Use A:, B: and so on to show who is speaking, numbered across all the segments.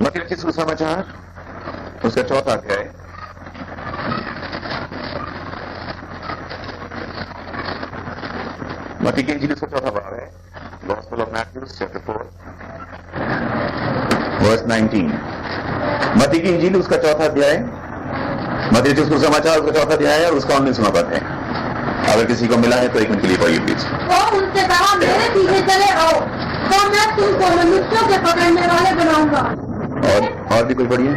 A: मत्ती रचित सुसमाचार उसका 4था अध्याय। मत्ती की इंजील उसका 4था बाब है। Gospel of Matthew chapter 4 verse 19। मत्ती की इंजील उसका 4था अध्याय, मत्ती रचित सुसमाचार उसका 4था अध्याय है और उसका 19वां पद है। अगर किसी को मिला है तो एक मिनट के लिए पढ़िए प्लीज।
B: तो उनसे कहा, मेरे पीछे चले आओ तो मैं तुमको मनुष्यों के पकड़ने वाले बनाऊंगा।
A: और भी कोई पढ़िए।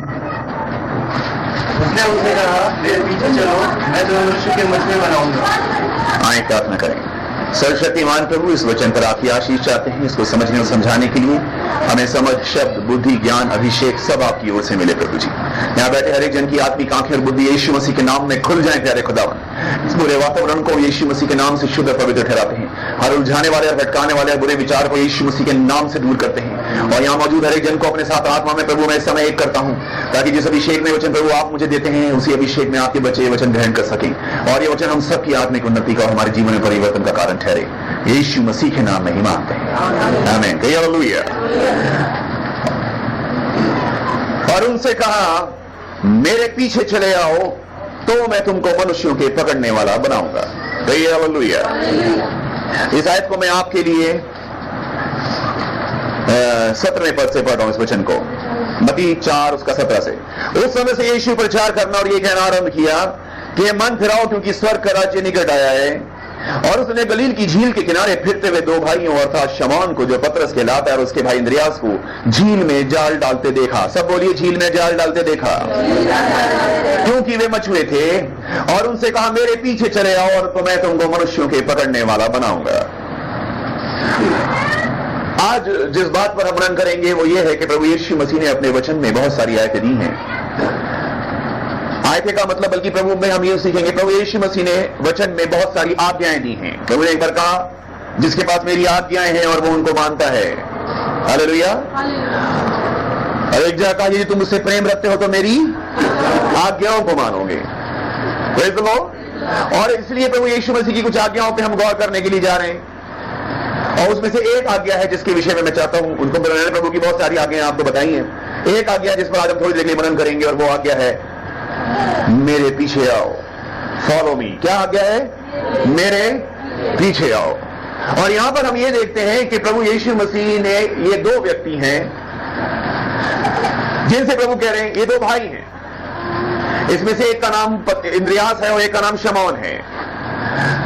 C: उसने उनसे कहा, मेरे पीछे चलो, मैं तुम्हें मनुष्य के मछली बनाऊंगा।
A: आए प्रार्थना करें। सर्वशक्तिमान प्रभु, इस वचन पर आपकी आशीष चाहते हैं। इसको समझने और समझाने के लिए हमें समझ, शब्द, बुद्धि, ज्ञान, अभिषेक सब आपकी ओर से मिले प्रभु जी। यहाँ बैठे हर एक जन की आत्मिक आंखें और बुद्धि यीशु मसीह के नाम में खुल जाए प्यारे खुदावन। इस बुरे वातावरण को यीशु मसीह के नाम से शुद्ध और पवित्र ठहराते हैं। हर उलझाने वाले और भटकाने वाले बुरे विचार को यीशु मसीह के नाम से दूर करते हैं। और यहाँ मौजूद हर एक जन को अपने साथ आत्मा में प्रभु मैं इस समय एक करता हूँ, ताकि जिस अभिषेक में वचन प्रभु आप मुझे देते हैं उसी अभिषेक में आपके बच्चे वचन ग्रहण कर सकें और ये वचन हम सबकी आत्मिक उन्नति का और हमारे जीवन में परिवर्तन का कारण ठहरे। यीशु मसीह के नाम में ही मांगते हैं, आमीन। कहिए हालेलुया। और उनसे कहा, मेरे पीछे चले आओ तो मैं तुमको मनुष्यों के पकड़ने वाला बनाऊंगा। कहिए हालेलुया। इस आयत को मैं आपके लिए 17वें पद से पढ़ रहा हूं, इस वचन को, मत्ती 4 उसका 17 से। उस समय से यीशु प्रचार करना और ये कहना आरंभ किया कि मन फिराओ क्योंकि स्वर्ग का राज्य निकट आया है। और उसने गलील की झील के किनारे फिरते हुए दो भाइयों अर्थात शमौन को जो पतरस कहलाता है और उसके भाई इंद्रियास को झील में जाल डालते देखा। सब बोलिए, झील में जाल डालते देखा, क्योंकि वे मछुए थे। और उनसे कहा, मेरे पीछे चले आओ और तो मैं तुमको मनुष्यों के पकड़ने वाला बनाऊंगा। आज जिस बात पर हम मनन करेंगे वो ये है कि प्रभु यीशु मसीह ने अपने वचन में बहुत सारी आयतें दी हैं। आयतें का मतलब बल्कि प्रभु में हम ये सीखेंगे, प्रभु यीशु मसीह ने वचन में बहुत सारी आज्ञाएं दी हैं। प्रभु ने एक बार कहा, जिसके पास मेरी आज्ञाएं हैं और वो उनको मानता है, हालेलुया। और एक जगह कहा, यदि तुम मुझसे प्रेम रखते हो तो मेरी आज्ञाओं को मानोगे। Praise the Lord. और इसलिए प्रभु यीशु मसीह की कुछ आज्ञाओं पे हम गौर करने के लिए जा रहे हैं और उसमें से एक आज्ञा है जिसके विषय में मैं चाहता हूं, उनको मैंने प्रभु की बहुत सारी आज्ञाएं आपको बताई हैं। एक आज्ञा जिस पर आज हम थोड़ी देर के लिए मनन करेंगे और वो आज्ञा है, मेरे पीछे आओ, फॉलो मी। क्या आज्ञा है? मेरे पीछे आओ। और यहां पर हम ये देखते हैं कि प्रभु यीशु मसीह ने, ये दो व्यक्ति हैं जिनसे प्रभु कह रहे हैं, ये दो भाई हैं। इसमें से एक का नाम इंद्रियास है और एक का नाम शमौन है।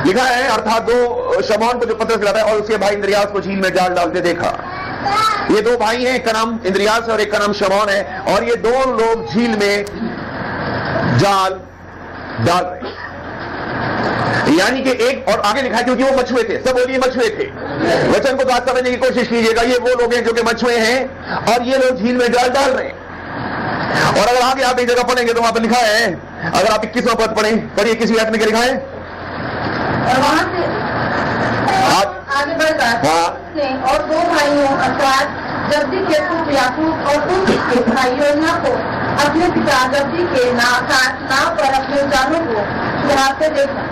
A: लिखा है अर्थात दो, शमौन को जो पतरस कहलाता है और उसके भाई इंद्रियास को झील में जाल डालते देखा। ये दो भाई हैं, एक का नाम इंद्रियास है और एक का नाम शमौन है। और ये दो लोग झील में जाल डाल रहे, यानी कि एक, और आगे लिखा है क्योंकि वो मछुए थे। सब बोलिए, मछुए थे। वचन को तो आज समझने की कोशिश कीजिएगा। ये वो लोग हैं जो कि मछुए हैं और ये लोग झील में जाल डाल रहे हैं। और अगर आगे आप एक जगह पढ़ेंगे तो वहां पर लिखा है, अगर आप 21वां पद पढ़िए, किसी आयत में क्या लिखा है?
B: और वहां से आगे बढ़कर और दो भाइयों अर्थात जब्दी के पुत्र याकूब और उनके भाई योना को अपने पिता जब्दी के नाव पर अपने जालों को सुधारते देखा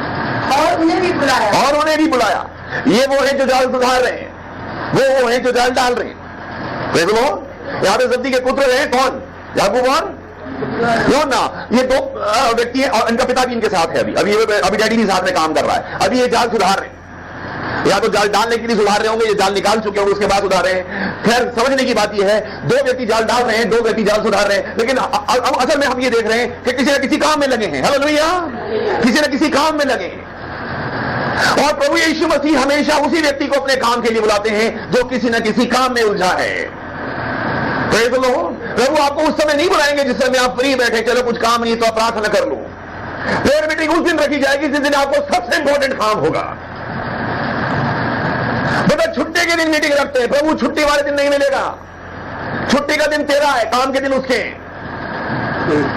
B: और उन्हें भी बुलाया। ये वो है जो जाल सुधार रहे हैं, वो है जो जाल डाल रहे हैं। देख लो, यहाँ पे जब्दी के पुत्र हैं कौन? याकूब और योना। ये दो व्यक्ति हैं और इनका पिता भी इनके साथ है। अभी डैडी भी साथ में काम कर रहा है। अभी ये जाल सुधार रहे हैं, या तो जाल डालने के लिए सुधार रहे होंगे, ये जाल निकाल चुके होंगे उसके बाद सुधार रहे हैं। खैर, समझने की बात यह है, दो व्यक्ति जाल डाल रहे हैं, दो व्यक्ति जाल सुधार रहे हैं, लेकिन असल में हम ये देख रहे हैं कि किसी न किसी काम में लगे हैं। हालेलुया, किसी न किसी काम में लगे हैं। और प्रभु यीशु मसीह हमेशा उसी व्यक्ति को अपने काम के लिए बुलाते हैं जो किसी न किसी काम में उलझा है। Praise the Lord. प्रभु आपको उस समय नहीं बुलाएंगे जिस समय आप फ्री बैठे, चलो कुछ काम नहीं तो आप प्रार्थना कर लो। प्रेयर मीटिंग उस दिन रखी जाएगी जिस दिन आपको सबसे इंपॉर्टेंट काम होगा। बेटा, छुट्टी के दिन मीटिंग रखते हैं, प्रभु छुट्टी वाले दिन नहीं मिलेगा। छुट्टी का दिन तेरा है, काम के दिन उसके।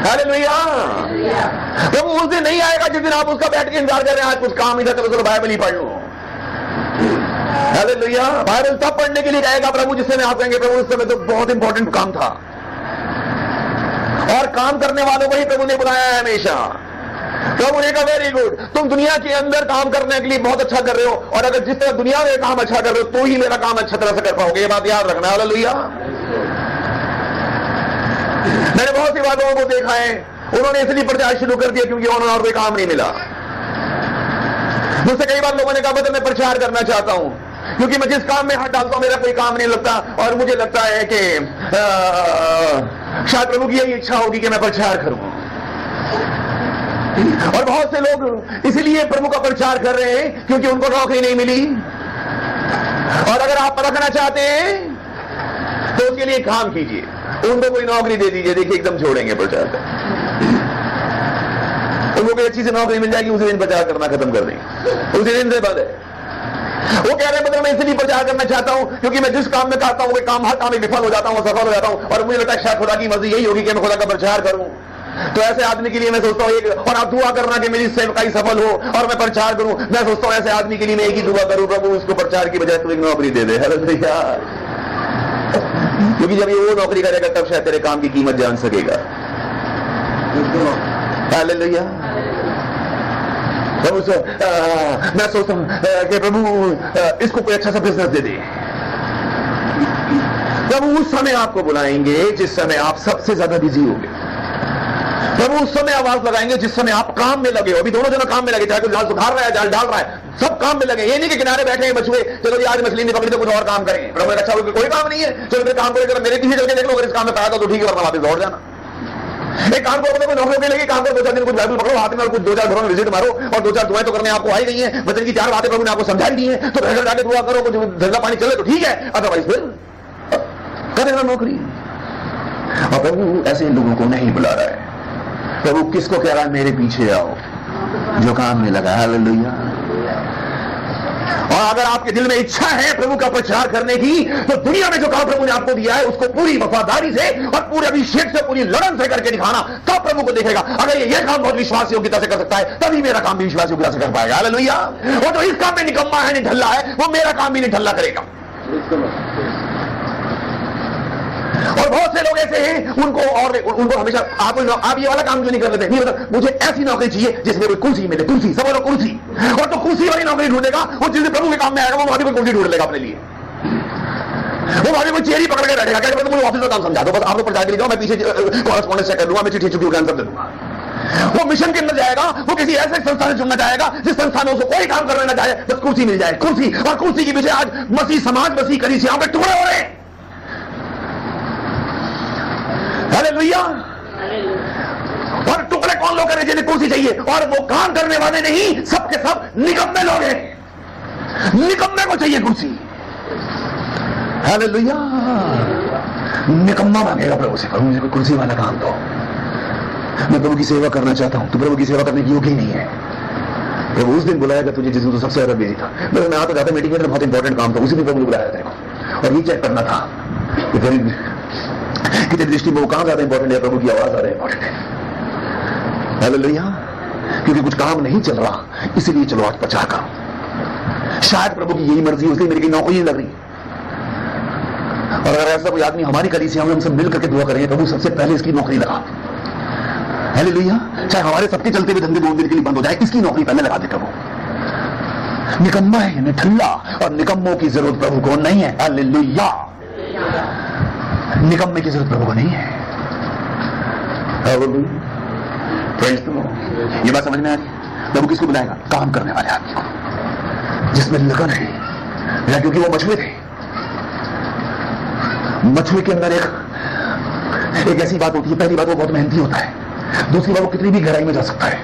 B: हालेलुया। प्रभु उस दिन नहीं आएगा जिस दिन आप उसका बैठ के इंतजार कर रहे हैं, आज कुछ काम इधर करो, बाइबल ही पढ़ लो। हालेलुया। बाइबल तब पढ़ने के लिए कहेगा प्रभु जिस समय आप कहेंगे, प्रभु उस समय तो बहुत इंपॉर्टेंट काम था। और काम करने वालों को ही प्रभु ने बुलाया है हमेशा। प्रभु ने कहा, वेरी गुड, तुम दुनिया के अंदर काम करने के लिए बहुत अच्छा कर रहे हो, और अगर जिस तरह दुनिया में काम अच्छा कर रहे हो तो ही मेरा काम अच्छा तरह से कर पाओगे। ये बात याद रखना। हालेलुया।
A: बहुत सी बातों को देखा है, उन्होंने इसलिए प्रचार शुरू कर दिया क्योंकि उन्होंने और कोई काम नहीं मिला। मुझसे कई बार लोगों ने कहा बता मैं प्रचार करना चाहता हूं क्योंकि मैं जिस काम में हाथ डालता हूं मेरा कोई काम नहीं लगता, और मुझे लगता है कि शायद प्रभु की यही इच्छा होगी कि मैं प्रचार करूं। और बहुत से लोग इसलिए प्रभु का प्रचार कर रहे हैं क्योंकि उनको नौकरी नहीं मिली। और अगर आप परखना चाहते हैं तो उसके लिए काम कीजिए, उनको कोई नौकरी दे दीजिए, देखिए एकदम छोड़ेंगे प्रचार कर। उनको कोई अच्छी सी नौकरी मिल जाएगी, उसी दिन प्रचार करना खत्म कर देंगे, उसी दिन से बंद है। वो कह रहे हैं मतलब मैं इसलिए प्रचार करना चाहता हूं क्योंकि मैं जिस काम में करता हूं वो काम हर काम में विफल हो जाता हूं, सफल हो जाता हूं, और मुझे लगता है शायद खुदा की मर्जी यही होगी कि मैं खुदा का प्रचार करूं। तो ऐसे आदमी के लिए मैं सोचता हूं एक, और आप दुआ करना कि मेरी सेवकाई सफल हो और मैं प्रचार करूं। मैं सोचता हूं ऐसे आदमी के लिए मैं एक ही दुआ करूं, प्रभु उसको प्रचार की बजाय तू एक नौकरी दे दे। हालेलुया। क्योंकि जब ये वो नौकरी करेगा तब शायद तेरे काम की कीमत जान सकेगा। हालेलुया। प्रभु से मैं सोचता हूं कि प्रभु इसको कोई अच्छा सा बिजनेस दे दे। प्रभु उस समय आपको बुलाएंगे जिस समय आप सबसे ज्यादा बिजी होंगे। प्रभु उस समय आवाज लगाएंगे जिस समय आप काम में लगे हो। अभी दोनों जन काम में लगे, चाहे कोई जाल सुधार रहा है, जाल डाल रहा है, सब काम में लगे। ये नहीं कि किनारे बैठे हैं मछुए, चलो जी आज मछली नहीं पकड़ी तो कुछ और काम करेंगे। प्रभु ने अच्छा कोई काम नहीं है, चलो फिर काम करें, मेरे पीछे चल के देख लो, अगर इस काम में पाया तो ठीक है, वरना वापस दौड़ जाना। एक काम करो, कोई नौकरी के लगे, काम करो, 2-4 दिन कुछ बाइबल पकड़ो हाथ में और कुछ 2-4 घरों में विजिट मारो, और 2-4 दुआएं तो करने आपको आई गई हैं, वचन की 4 बातें प्रभु ने आपको समझाई दी हैं, तो घर जाके दुआ करो, कुछ धंधा पानी चले तो ठीक है, अदरवाइज फिर करेगा नौकरी। और प्रभु ऐसे लोगों को नहीं बुला रहा है। प्रभु किसको कह रहा है मेरे पीछे आओ, जो काम में लगा। हालेलुया। और अगर आपके दिल में इच्छा है प्रभु का प्रचार करने की, तो दुनिया में जो काम प्रभु ने आपको दिया है उसको पूरी वफादारी से और पूरे अभिषेक से, पूरी लगन से करके दिखाना, तब प्रभु को देखेगा। अगर ये काम बहुत विश्वास योग्यता से कर सकता है तभी मेरा काम भी विश्वास योग्यता से कर पाएगा। हालेलुया। और जो इस काम में निकम्मा है, निठल्ला है, वो मेरा काम भी निठल्ला करेगा। और बहुत से लोग ऐसे हैं उनको हमेशा आप ये वाला काम क्यों नहीं कर लेते? नहीं मतलब मुझे ऐसी नौकरी चाहिए जिसमें कोई कुर्सी मिले, कुर्सी, सब लोग कुर्सी। और तो कुर्सी वाली नौकरी ढूंढेगा, वो जिस प्रभु के काम में आएगा वो वहां भी कोई कुर्सी ढूंढ लेगा अपने लिए। वो वहां भी कोई चेयर ही पकड़ के बैठेगा, कहते मुझे ऑफिस का काम समझा दो, बस आप लोग प्रचार के लिए जाओ, मैं पीछे कॉरेस्पॉन्डेंस चेक कर लूंगा, मैं चिट्ठी चुकी आंसर दे दूंगा। वो मिशन के अंदर जाएगा, वो किसी ऐसे संस्था से चुनना चाहेगा जिस संस्था में उसको कोई काम करना ना चाहे, बस कुर्सी मिल जाए, कुर्सी। और कुर्सी के पीछे आज मसीह समाज, मसीह कलीसियाओं के टुकड़े हो रहे हैं। हालेलुया। और टुकड़े कौन लोग करें जिन्हें कुर्सी चाहिए, और वो काम करने वाले नहीं, सबके सब निकम्मे लोग हैं। निकम्मे को चाहिए कुर्सी। हालेलुया। निकम्मा मांगेगा प्रभु से, प्रभु मुझे कोई कुर्सी वाला काम दो, मैं प्रभु की सेवा करना चाहता हूं। तो प्रभु की सेवा करने की योग्य ही नहीं है। प्रभु उस दिन बुलाएगा तुझे जिस दिन तो सबसे ज्यादा बिजी था। मैं आता जाता मीटिंग में बहुत इंपॉर्टेंट काम था, उसी दिन प्रभु ने बुलाया तेरे को, और ये चेक करना था कि तेरी दृष्टि में वो काम ज्यादा इंपॉर्टेंट है, प्रभु की आवाज ज्यादा इंपॉर्टेंट है। हालेलुया। क्योंकि कुछ काम नहीं चल रहा, इसलिए चलो आज प्रचार करो। शायद प्रभु की यही मर्जी, उसलिए मेरी नौकरी नहीं लग रही। और अगर ऐसा कोई आदमी हमारी कलीसिया में हम सब मिल करके दुआ करेंगे, प्रभु सबसे पहले इसकी नौकरी लगा। हालेलुया। चाहे हमारे सबके चलते हुए धंधे 2 दिन के लिए बंद हो जाए, इसकी नौकरी पहले लगा दे प्रभु। निकम्मा है, निठल्ला, और निकम्मों की जरूरत प्रभु को नहीं है। हालेलुया। निकम्मे की जरूरत प्रभु को नहीं है। ये बात समझ में आ रही? प्रभु किसको बुलाएगा? काम करने वाले आदमी को, जिसमें लगन है। या क्योंकि वो मछुए थे, मछुए के अंदर एक ऐसी बात होती है, पहली बात वो बहुत मेहनती होता है, दूसरी बात वो कितनी भी गहराई में जा सकता है,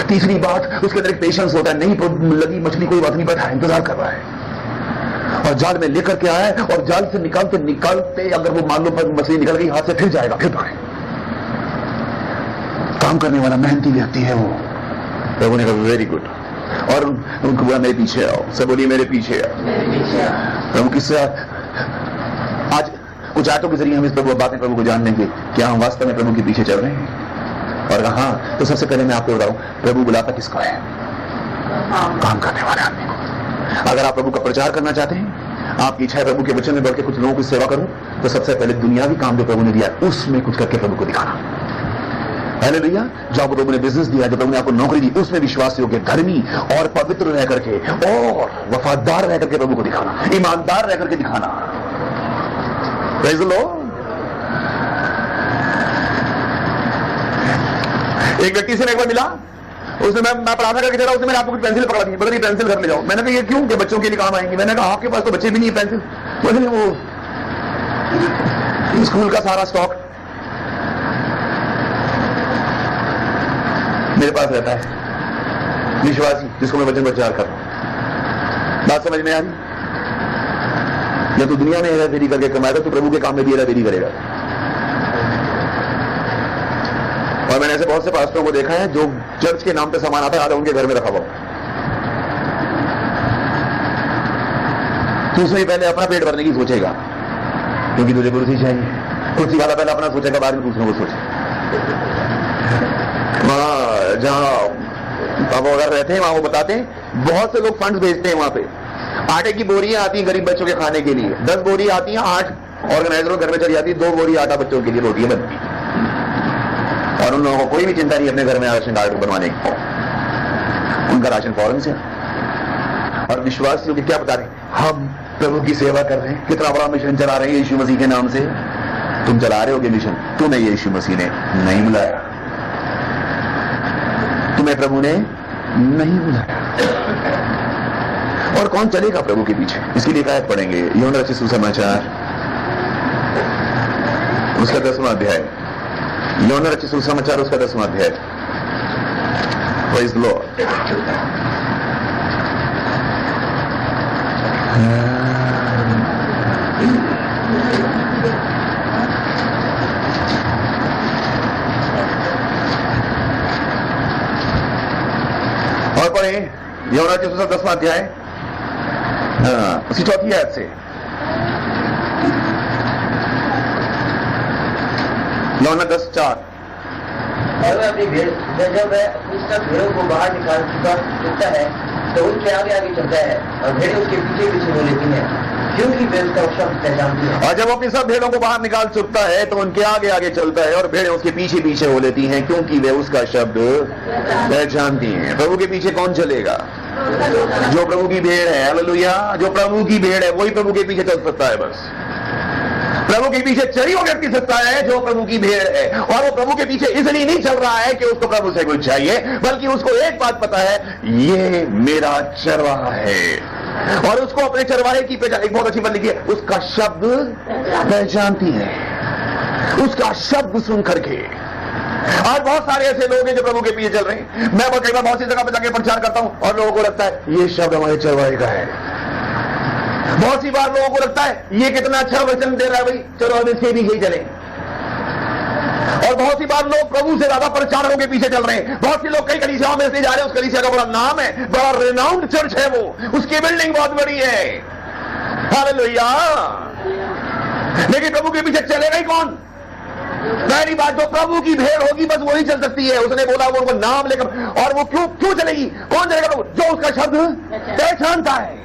A: तीसरी बात उसके अंदर एक पेशेंस होता है। नहीं लगी मछली, कोई बात नहीं, बैठा इंतजार कर रहा है, और जाल में लेकर के आया है, और जाल से निकालते अगर वो मान लो मछली निकल गई हाथ से, फिर जाएगा, फिर पकड़े। काम करने वाला मेहनती व्यक्ति है वो। प्रभु ने कहा वेरी गुड, और उनको बोला मेरे पीछे आओ। सब बोलिए मेरे पीछे आओ। प्रभु किससे आज कुछ आयतों के जरिए हम इस प्रभु बातें प्रभु को जान लेंगे, क्या हम वास्तव में प्रभु के पीछे चल रहे हैं। और हाँ, तो सबसे पहले मैं आपको बताऊं, प्रभु बुलाता किसको है? काम करने वाले आदमी को। अगर आप प्रभु का प्रचार करना चाहते हैं, आपकी इच्छा है प्रभु के वचन में बढ़ के कुछ लोगों की सेवा करूं, तो सबसे पहले दुनियावी काम जो प्रभु ने दिया उसमें कुछ करके प्रभु को दिखाना। हालेलुया। जो आपको प्रभु ने बिजनेस दिया, जो प्रभु ने आपको नौकरी दी, उसमें विश्वास योग्य, धर्मी और पवित्र रह करके और वफादार रह करके प्रभु को दिखाना, ईमानदार रह करके दिखाना। Praise the Lord. एक व्यक्ति से मैं एक बार मिला, उसने मैं प्रार्थना करके दे रहा, उसने मेरे हाथ में कुछ पेंसिल पकड़ा दी, बोला ये पेंसिल घर ले जाओ। मैंने कहा ये क्यों, कि बच्चों के लिए काम आएंगे। मैंने कहा आपके पास तो बच्चे भी नहीं है पेंसिल। बोले वो स्कूल का सारा स्टॉक मेरे पास रहता है, विश्वासी जिसको मैं वचन प्रचार कर रहा हूं। बात समझ में आ रही? या तो दुनिया में हेराफेरी करके कमाएगा, तो प्रभु के काम में भी हेराफेरी करेगा। और मैंने ऐसे बहुत से पास्टरों को देखा है जो चर्च के नाम पे सामान आता है, आधा उनके घर में रखा हुआ। तो उसमें पहले अपना पेट भरने की सोचेगा, क्योंकि तुझे कुर्सी चाहिए। कुर्सी वाला पहले अपना सोचेगा, बाद में दूसरों को सोचे। वहां जहां पापा वगैरह रहते हैं, वहां वो बताते हैं बहुत से लोग फंड्स भेजते हैं वहां पे। आटे की बोरियां आती हैं गरीब बच्चों के खाने के लिए, 10 बोरी आती हैं, 8 ऑर्गेनाइजरों घर में चली जाती है, 2 बोरी आटा बच्चों के लिए रोटियां बनती। और उन लोगों को कोई भी चिंता नहीं अपने घर में राशन कार्ड बनवाने की, उनका राशन फौरन से। और विश्वास लोग क्या बता रहे हैं, हम प्रभु की सेवा कर रहे हैं, कितना बड़ा मिशन चला रहे हैं यीशु मसीह के नाम से। तुम चला रहे हो कि मिशन? तुम्हें यीशु मसीह ने नहीं बुलाया, तुम्हें प्रभु ने नहीं बुलाया। और कौन चलेगा प्रभु के पीछे? इसके लिए आयत पढ़ेंगे, यूहन्ना रचित सुसमाचार उसका 10वां अध्याय। यूहन्ना रचित सुसमाचार उसका 10वां अध्याय। Praise the Lord. और पढ़े यूहन्ना रचित सुसमाचार 10वां अध्याय, उसकी 4थी आयत से। यूहन्ना 10:4।
C: और अपनी भेड़ जब वह अपनी सब भेड़ों को बाहर निकाल चुका है तो उनके आगे आगे चलता है और भेड़ें उसके पीछे पीछे हो लेती हैं, क्योंकि वे उसका शब्द पहचानती है।
A: और जब अपनी सब भेड़ों को बाहर निकाल चुकता है तो उनके आगे आगे चलता है और भेड़ें उसके पीछे पीछे हो लेती हैं, क्योंकि वे उसका शब्द पहचानती हैं। प्रभु के पीछे कौन चलेगा? जो प्रभु की भेड़ है। हालेलुया। जो प्रभु की भेड़ है वही प्रभु के पीछे चल सकता है। बस प्रभु के पीछे चली वो व्यक्ति सकता है जो प्रभु की भेड़ है। और वो प्रभु के पीछे इसलिए नहीं चल रहा है कि उसको प्रभु से कुछ चाहिए, बल्कि उसको एक बात पता है, ये मेरा चरवाहा है। और उसको अपने चरवाहे की पहचान, एक बहुत अच्छी बात लिखी है, उसका शब्द पहचानती है, उसका शब्द सुन करके। आज बहुत सारे ऐसे लोग हैं जो प्रभु के पीछे चल रहे हैं। मैं कई बार बहुत सी जगह पर जाकर प्रचार करता हूं और लोगों को लगता है ये शब्द हमारे चरवाहे का है। बहुत सी बार लोगों को लगता है ये कितना अच्छा वचन दे रहा है भाई, चलो अब इसके पीछे ही चले। और बहुत सी बार लोग प्रभु से ज्यादा प्रचारकों के पीछे चल रहे हैं। बहुत से लोग कई कलीसियाओं में इसलिए जा रहे हैं, उस कलीसिया का बड़ा नाम है, बड़ा रेनाउंड चर्च है, वो उसकी बिल्डिंग बहुत बड़ी है। हालेलुया। लेकिन प्रभु के पीछे चलेगा ही कौन? पहली बात, जो प्रभु की भेड़ होगी बस वही चल सकती है। उसने बोला वो उनको नाम लेकर, और वो क्यों चलेगी? कौन चलेगा प्रभु? जो उसका शब्द पहचानता है,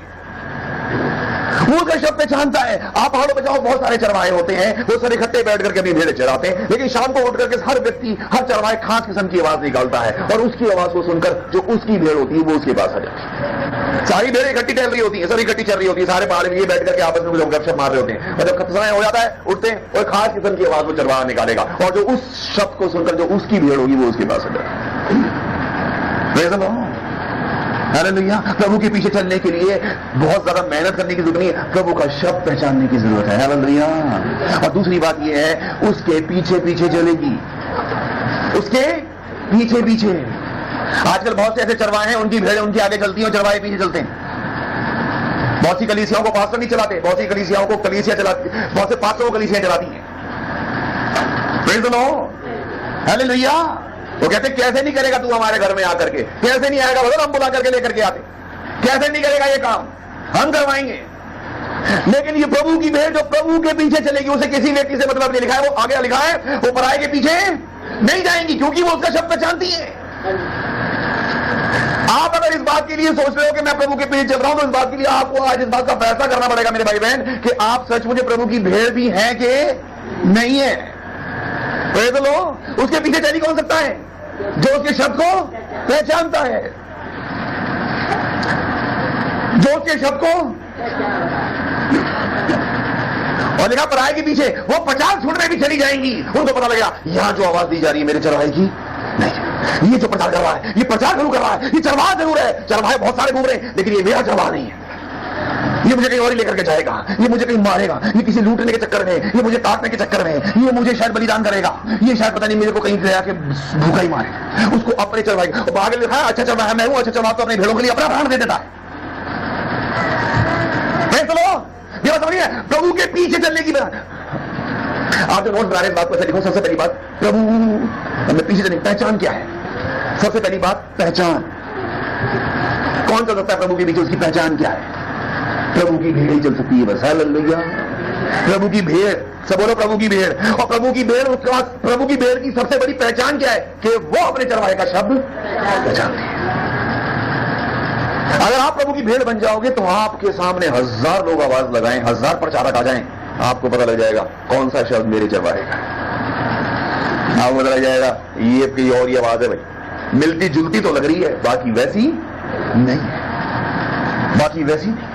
A: वो उसका शब्द पहचानता है। आप पहाड़ों पे जाओ, बहुत सारे चरवाहे होते हैं, वो सारे इकट्ठे बैठ करके अपनी भेड़ चराते हैं, लेकिन शाम को उठ करके हर व्यक्ति, हर चरवाहे खास किस्म की आवाज निकालता है, और उसकी आवाज को सुनकर जो उसकी भेड़ होती है वो उसके पास आ जाती है। सारी भेड़ें इकट्ठी टहल रही होती है, सभी इकट्ठी चल रही होती है, सारे पहाड़ में ये बैठ करके आपस में लोग गपशप मार रहे होते हैं। और जब समय हो जाता है, उठते हैं और खास किस्म की आवाज वो चरवाहा निकालेगा, और जो उस शब्द को सुनकर जो उसकी भेड़ होगी वो उसके पास आ जाती है। हालेलुया। प्रभु के पीछे चलने के लिए बहुत ज्यादा मेहनत करने की जरूरत नहीं है, प्रभु का शब्द पहचानने की जरूरत है। हालेलुया। और दूसरी बात यह है, उसके पीछे पीछे चलेगी, उसके पीछे पीछे। आजकल बहुत से ऐसे चरवाहे हैं, उनकी भेड़ें उनके आगे चलती हैं और चरवाहे पीछे चलते हैं। बहुत सी कलीसियाओं को पास्टर नहीं चलाते, बहुत सी कलीसियाओं को कलीसिया चलाती, बहुत से पास्टरों को कलीसियां चलाती हैं। Praise the Lord. हालेलुया। वो कहते कैसे नहीं करेगा तू हमारे घर में आकर के, कैसे नहीं आएगा, मतलब हम बुला करके लेकर के आते, कैसे नहीं करेगा ये काम, हम करवाएंगे। लेकिन ये प्रभु की भेड़ जो प्रभु के पीछे चलेगी, उसे किसी व्यक्ति से मतलब नहीं लिखा है, वो आगे लिखा है, वो पराये के पीछे नहीं जाएंगी, क्योंकि वो उसका शब्द पहचानती है। आप अगर इस बात के लिए सोच रहे हो कि मैं प्रभु के पीछे चल रहा हूं, तो इस बात के लिए आपको आज इस बात का फैसला करना पड़ेगा मेरे भाई बहन, कि आप सच मुझे प्रभु की भेड़ भी हैं कि नहीं है। Praise the Lord. उसके पीछे चली कौन सकता है? जो उसके शब्द को पहचानता है, जो उसके शब्द को। और लिखा पराये के पीछे, वो 50 फुट में भी चली जाएंगी, उनको पता लगेगा यहां जो आवाज दी जा रही है मेरे चरवाहे की नहीं। ये जो प्रचार कर रहा है, ये प्रचार जरूर कर रहा है, ये चरवाहा जरूर है, चरवाहे बहुत सारे घूम रहे हैं, लेकिन ये मेरा चरवाहा नहीं है। ये मुझे कहीं और ही लेकर के जाएगा, ये मुझे कहीं मारेगा, ये किसी लूटने के चक्कर में, ये मुझे काटने के चक्कर में, ये मुझे शायद बलिदान करेगा, ये शायद पता नहीं मेरे को कहीं ले आके भूखा ही मारे, उसको अपने चरवाहे भाग लिखा। अच्छा चरवाहा मैं हूं, अच्छा चरवाहा तो अपने भेड़ों के लिए अपना प्राण दे देता है। ये बात समझिए, प्रभु के पीछे चलने की बात। आप जो नोट बना रहे हैं, बात को लिखो। सबसे पहली बात, प्रभु हमें पीछे चलने की पहचान क्या है? सबसे पहली बात, पहचान। कौन चल सकता है प्रभु के पीछे? उसकी पहचान क्या है? प्रभु की भेड़ ही चल सकती है बस। हालेलुया। प्रभु की भेड़, सब बोलो प्रभु की भेड़। और प्रभु की भेड़, उसका प्रभु की भेड़ की सबसे बड़ी पहचान क्या है? कि वो अपने चरवाहे का शब्द पहचानते हैं। अगर आप प्रभु की भेड़ बन जाओगे तो आपके सामने 1000 लोग आवाज लगाएं, 1000 प्रचारक आ जाएं, आपको पता लग जाएगा कौन सा शब्द मेरे चरवाहे का है। आपको पता लग जाएगा ये कोई और ही आवाज है भाई, मिलती जुलती तो लग रही है, बाकी वैसी नहीं है, बाकी वैसी नहीं।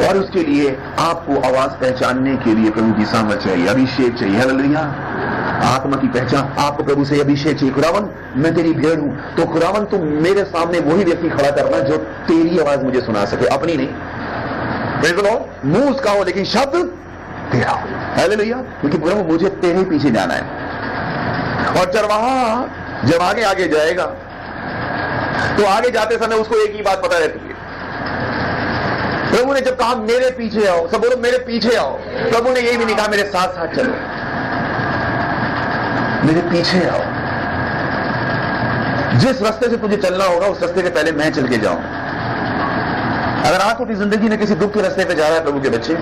A: और उसके लिए आपको आवाज पहचानने के लिए प्रभु की सामर्थ चाहिए, अभिषेक चाहिए। हालेलुया। आत्मा की पहचान, आपको प्रभु से अभिषेक चाहिए। खुदावन मैं तेरी भेड़ हूं, तो खुदावन तुम मेरे सामने वही व्यक्ति खड़ा करना जो तेरी आवाज मुझे सुना सके, अपनी नहीं। मुंह उसका हो लेकिन शब्द तेरा हो। हालेलुया। क्योंकि प्रभु मुझे तेरे पीछे जाना है। और चरवाहा जब आगे आगे जाएगा तो आगे जाते समय उसको एक ही बात पता रहती है। प्रभु ने जब कहा मेरे पीछे आओ, सब बोलो मेरे पीछे आओ, प्रभु ने यही भी नहीं कहा मेरे साथ साथ चलो, मेरे पीछे आओ। जिस रास्ते से तुझे चलना होगा उस रास्ते के पहले मैं चल के जाऊं। अगर आज तो जिंदगी में किसी दुख के रास्ते पे जा रहा है प्रभु के बच्चे,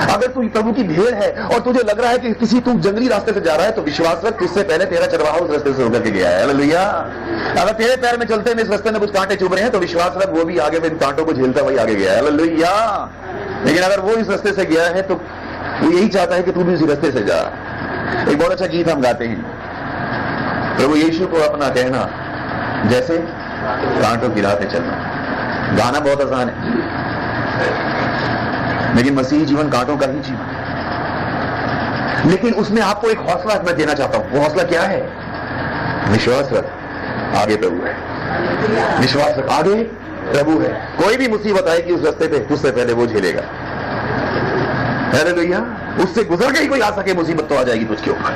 A: अगर तू प्रभु की भेड़ है और तुझे लग रहा है कि किसी तू जंगली रास्ते से जा रहा है, तो विश्वास रख तुझसे पहले तेरा चरवाहा उस रास्ते से होकर के गया है। हालेलुया। अगर तेरे पैर में चलते में इस रास्ते में कुछ कांटे चुभ रहे हैं तो विश्वास रख वो भी आगे में इन कांटों को झेलता वही आगे गया है। हालेलुया। लेकिन अगर वो इस रास्ते से गया है तो वो यही चाहता है कि तू भी उसी रास्ते से जा। एक बहुत अच्छा गीत हम गाते हैं, प्रभु यीशु को अपना कहना जैसे कांटों की राह पे चलना। गाना बहुत आसान है, लेकिन मसीही जीवन कांटों का ही जीवन है। लेकिन उसमें आपको एक हौसला मैं देना चाहता हूं। वो हौसला क्या है? विश्वास रख, आगे प्रभु है। विश्वास रख, आगे प्रभु है। कोई भी मुसीबत आएगी उस रास्ते पे, उससे पहले वो झेलेगा। हालेलुया। उससे गुजर के ही कोई आ सके मुसीबत तो आ जाएगी तुझके ऊपर।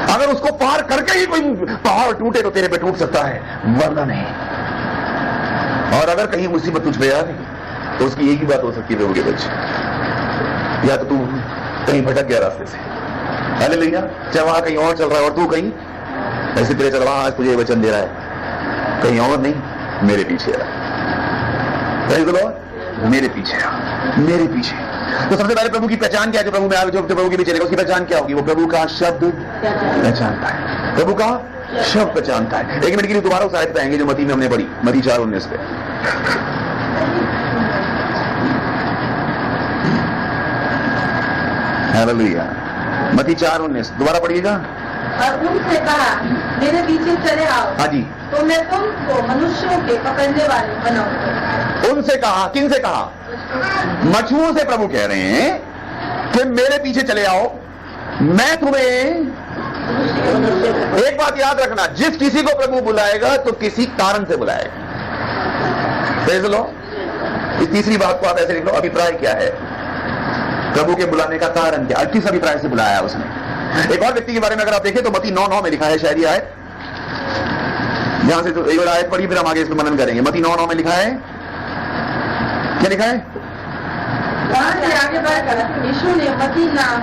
A: अगर उसको पार करके ही कोई पहाड़ टूटे तो तेरे पे टूट सकता है, वरना नहीं। और अगर कहीं मुसीबत तुझ पे आ गई तो उसकी एक ही बात हो सकती है प्रभु के बच्चे, या तो तू कहीं भटक गया रास्ते से। हालेलुया। चरवाहा कहीं और चल रहा है और तू कहीं, ऐसे तेरे चरवाहा आज तुझे वचन दे रहा है कहीं और नहीं, मेरे पीछे आ। मेरे पीछे आ, मेरे पीछे। तो सबसे पहले प्रभु की पहचान क्या है? जो प्रभु में आगे जो प्रभु के पीछे चलेगा उसकी पहचान क्या होगी? वो प्रभु का शब्द पहचानता है, प्रभु का शब्द पहचानता है। 1 मिनट के लिए दोबारा उस आयत पे आएंगे जो मती में हमने पढ़ी, मती 4:19 पे। हालेलुया। मती 4:19 दोबारा पढ़िएगा।
B: और उनसे कहा मेरे पीछे चले आओ,
A: हाँ जी।
B: तो मैं तुमको मनुष्यों के पकड़ने वाले बनाऊंगा।
A: उनसे कहा, किन से कहा? मछुओं से प्रभु कह रहे हैं कि मेरे पीछे चले आओ, मैं तुम्हें। एक बात याद रखना, जिस किसी को प्रभु बुलाएगा तो किसी कारण से बुलाएगा। देख लो, इस तीसरी बात को आप ऐसे लिख लो, अभिप्राय क्या है? प्रभु के बुलाने का कारण क्या? किस अभिप्राय से बुलाया उसने? एक और व्यक्ति के बारे में अगर आप देखें तो मती 9:9 में लिखा है, शायद आयत यहां से तो एक बार आयत पढ़ी, फिर हम आगे इसमें मनन करेंगे। मती 9:9 में लिखा है, क्या लिखा है?
B: वहां से आगे बढ़कर यीशु ने मती नाम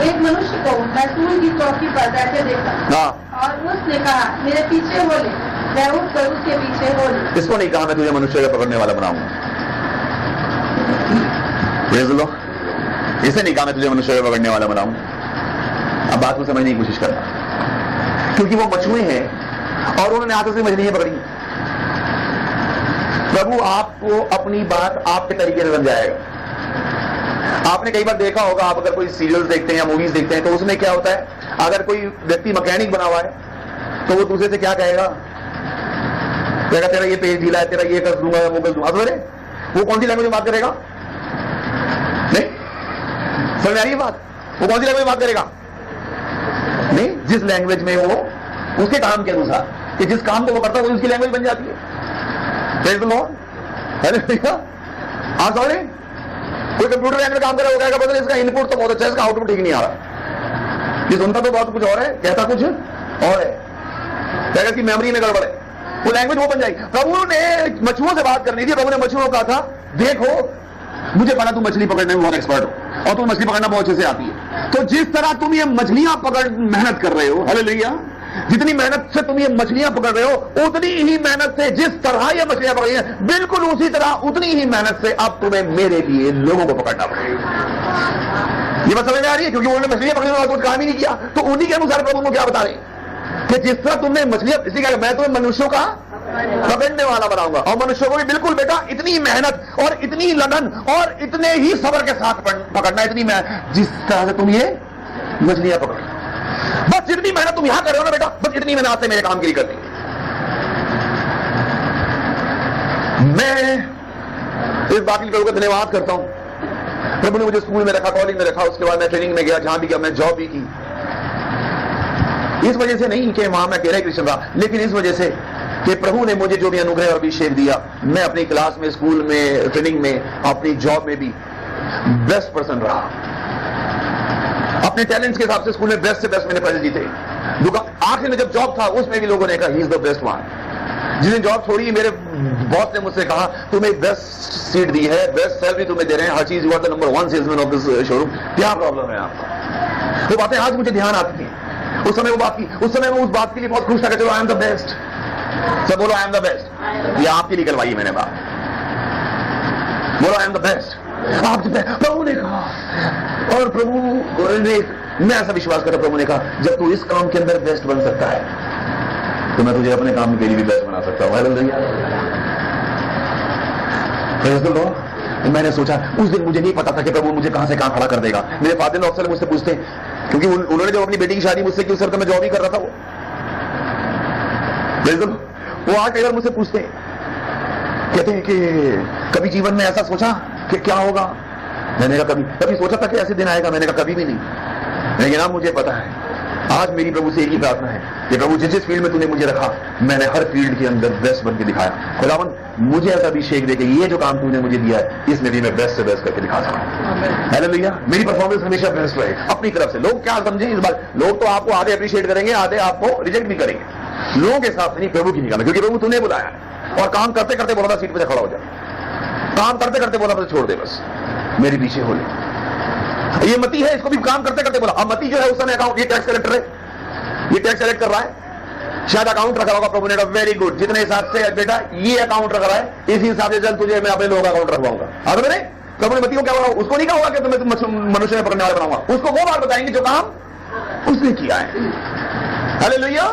B: एक मनुष्य को मैसूल की चौकी पर बैठे देखा।
A: हाँ।
B: और उसने कहा मेरे पीछे हो ले। मैं उठकर उसके पीछे हो ले।
A: इसको नहीं कहा मैं तुझे मनुष्य का पकड़ने वाला बनाऊंगा। इसे नहीं कहा मैं तुझे मनुष्य का पकड़ने वाला बनाऊंगा। अब बात को समझने की कोशिश करना, क्योंकि वो मछुए हैं और उन्होंने हाथों से मछली पकड़ी। प्रभु आपको अपनी बात आपके तरीके से समझाएगा। आपने कई बार देखा होगा, आप अगर कोई सीरियल्स देखते हैं या मूवीज देखते हैं तो उसमें क्या होता है, अगर कोई व्यक्ति मैकेनिक बना हुआ है तो वो दूसरे से क्या कहेगा? कहेगा तेरा ये पेज ढीला है, तेरा ये कर दूंगा, वो कर दूंगा। वो कौन सी लैंग्वेज में बात करेगा? नहीं समझ आ रही है बात? वो कौन सी लैंग्वेज में बात करेगा? नहीं, जिस लैंग्वेज में वो उसके काम के अनुसार कि जिस काम को वो करता है वो उसकी लैंग्वेज बन जाती है। Praise the Lord. हालेलुया। हाँ सॉरी, कोई कंप्यूटर लैंग्वेज में काम कर रहा होगा, पता नहीं इसका इनपुट तो बहुत अच्छा है, इसका आउटपुट ठीक नहीं आ रहा, ये सुनता तो बहुत कुछ और है, कहता कुछ और है, कहेगा कि मेमोरी में गड़बड़ है, वो लैंग्वेज वो बन जाएगी। प्रभु ने मछुओं से बात करनी थी, प्रभु ने मछुओं को कहा था देखो मुझे पता तुम मछली पकड़ने में बहुत एक्सपर्ट हो और तुम मछली पकड़ना बहुत अच्छे से आती है, तो जिस तरह तुम ये मछलियां पकड़ मेहनत कर रहे हो, हालेलुया, जितनी मेहनत से तुम ये मछलियां पकड़ रहे हो उतनी ही मेहनत से जिस तरह ये मछलियां पकड़ी हैं बिल्कुल उसी तरह उतनी ही मेहनत से अब तुम्हें मेरे लिए लोगों को पकड़ना पड़ेगा। ये बात समझ में आ रही है? क्योंकि उन्होंने मछलियां पकड़ने वाला कुछ काम ही नहीं किया, तो उन्हीं के अनुसार प्रभु को क्या बता रहे कि जिस तरह तुमने मछलियां, इसी का मैं तुम्हें मनुष्यों का पकड़ने वाला बनाऊंगा, और मनुष्यों को भी बिल्कुल बेटा इतनी मेहनत और इतनी लगन और इतने ही सब्र के साथ पकड़ना, इतनी मेहनत जिस तरह से तुम ये मछलियां पकड़, बस जितनी मेहनत तुम यहां कर रहे हो ना बेटा, बस इतनी मेहनत से मेरे काम के लिए करनी। मैं इस बात के लिए प्रभु का धन्यवाद करता हूं। प्रभु ने मुझे स्कूल में रखा, कॉलेज में रखा, उसके बाद मैं ट्रेनिंग में गया, जहां भी गया मैं जॉब भी की। इस वजह से नहीं कि वहां मैं अकेला क्रिश्चियन था, लेकिन इस वजह से कि प्रभु ने मुझे जो भी अनुग्रह और अभिषेक दिया, मैं अपनी क्लास में, स्कूल में, ट्रेनिंग में, अपनी जॉब में भी बेस्ट पर्सन रहा। अपने टैलेंट्स के हिसाब से स्कूल में बेस्ट से बेस्ट मैंने पैसे जीते। आखिर में जब जॉब था उसमें भी लोगों ने कहा he is the best one. जिस दिन जॉब छोड़ी मेरे बॉस ने मुझसे कहा तुम्हें बेस्ट सीट दी है, बेस्ट सैलरी तुम्हें दे रहे हैं, हर चीज, you are the number 1 salesman of this showroom, क्या प्रॉब्लम है आपका? वो बातें आज मुझे ध्यान आती हैं। उस समय वो बात की, उस समय मैं उस बात के लिए बहुत खुश था कि चलो आई एम द बेस्ट। सब बोलो आई एम द बेस्ट। ये आपके लिए करवाई मैंने बात, बोलो आई एम द बेस्ट। आप प्रभु ने कहा, और प्रभु ने, मैं ऐसा विश्वास करता, प्रभु ने कहा जब तू इस काम के अंदर बेस्ट बन सकता है तो मैं तुझे अपने काम के लिए भी बेस्ट बना सकता हूं। हालेलुया। Praise the Lord. मैंने सोचा, उस दिन मुझे नहीं पता था कि प्रभु मुझे कहां से कहां खड़ा कर देगा। मेरे फादर अफसर मुझसे पूछते, क्योंकि उन्होंने जब अपनी बेटी की शादी मुझसे की उस वक्त मैं जॉब ही कर रहा था, वो आज कई बार मुझसे पूछते, कहते हैं कि कभी जीवन में ऐसा सोचा कि क्या होगा? मैंने कहा कभी सोचा था कि ऐसे दिन आएगा? मैंने कहा कभी भी नहीं। लेकिन अब मुझे पता है, आज मेरी प्रभु से एक ही प्रार्थना है कि प्रभु जिस जिस फील्ड में तूने मुझे रखा, मैंने हर फील्ड के अंदर बेस्ट बन के दिखाया। खुदावन मुझे ऐसा अभिषेक दे कि ये जो काम तूने मुझे दिया है इसमें भी मैं बेस्ट से बेस्ट करके दिखा सकूं। हालेलुया। मेरी परफॉर्मेंस हमेशा बेस्ट रहे अपनी तरफ से। लोग क्या समझे इस बार, लोग तो आपको आधे अप्रिशिएट करेंगे, आधे आपको रिजेक्ट भी करेंगे। लोगों के साथ नहीं, प्रभु की निकालना, क्योंकि प्रभु तूने बुलाया है। और काम करते करते बोला था सीट पे खड़ा हो जा, काम करते करते बोला था छोड़ दे, बस मेरे पीछे हो ले। ये मती है, इसको भी काम करते करते बोला। अब मती जो है उस समय अकाउंट, ये टैक्स कलेक्टर है, ये टैक्स कलेक्ट कर रहा है, शायद अकाउंट रखा होगा। प्रभु ने कहा वेरी गुड, जितने हिसाब से बेटा ये अकाउंट रख रहा है इसी हिसाब से चल तुझे मैं अपने लोगों का अकाउंट रखवाऊंगा। अब मैंने प्रभु ने मती को क्या बोला, उसको नहीं कहा होगा कि तुम्हें मनुष्य में पकड़ने वाला बनाऊंगा, उसको वो बात बताएंगे जो काम उसने किया है। हालेलुया।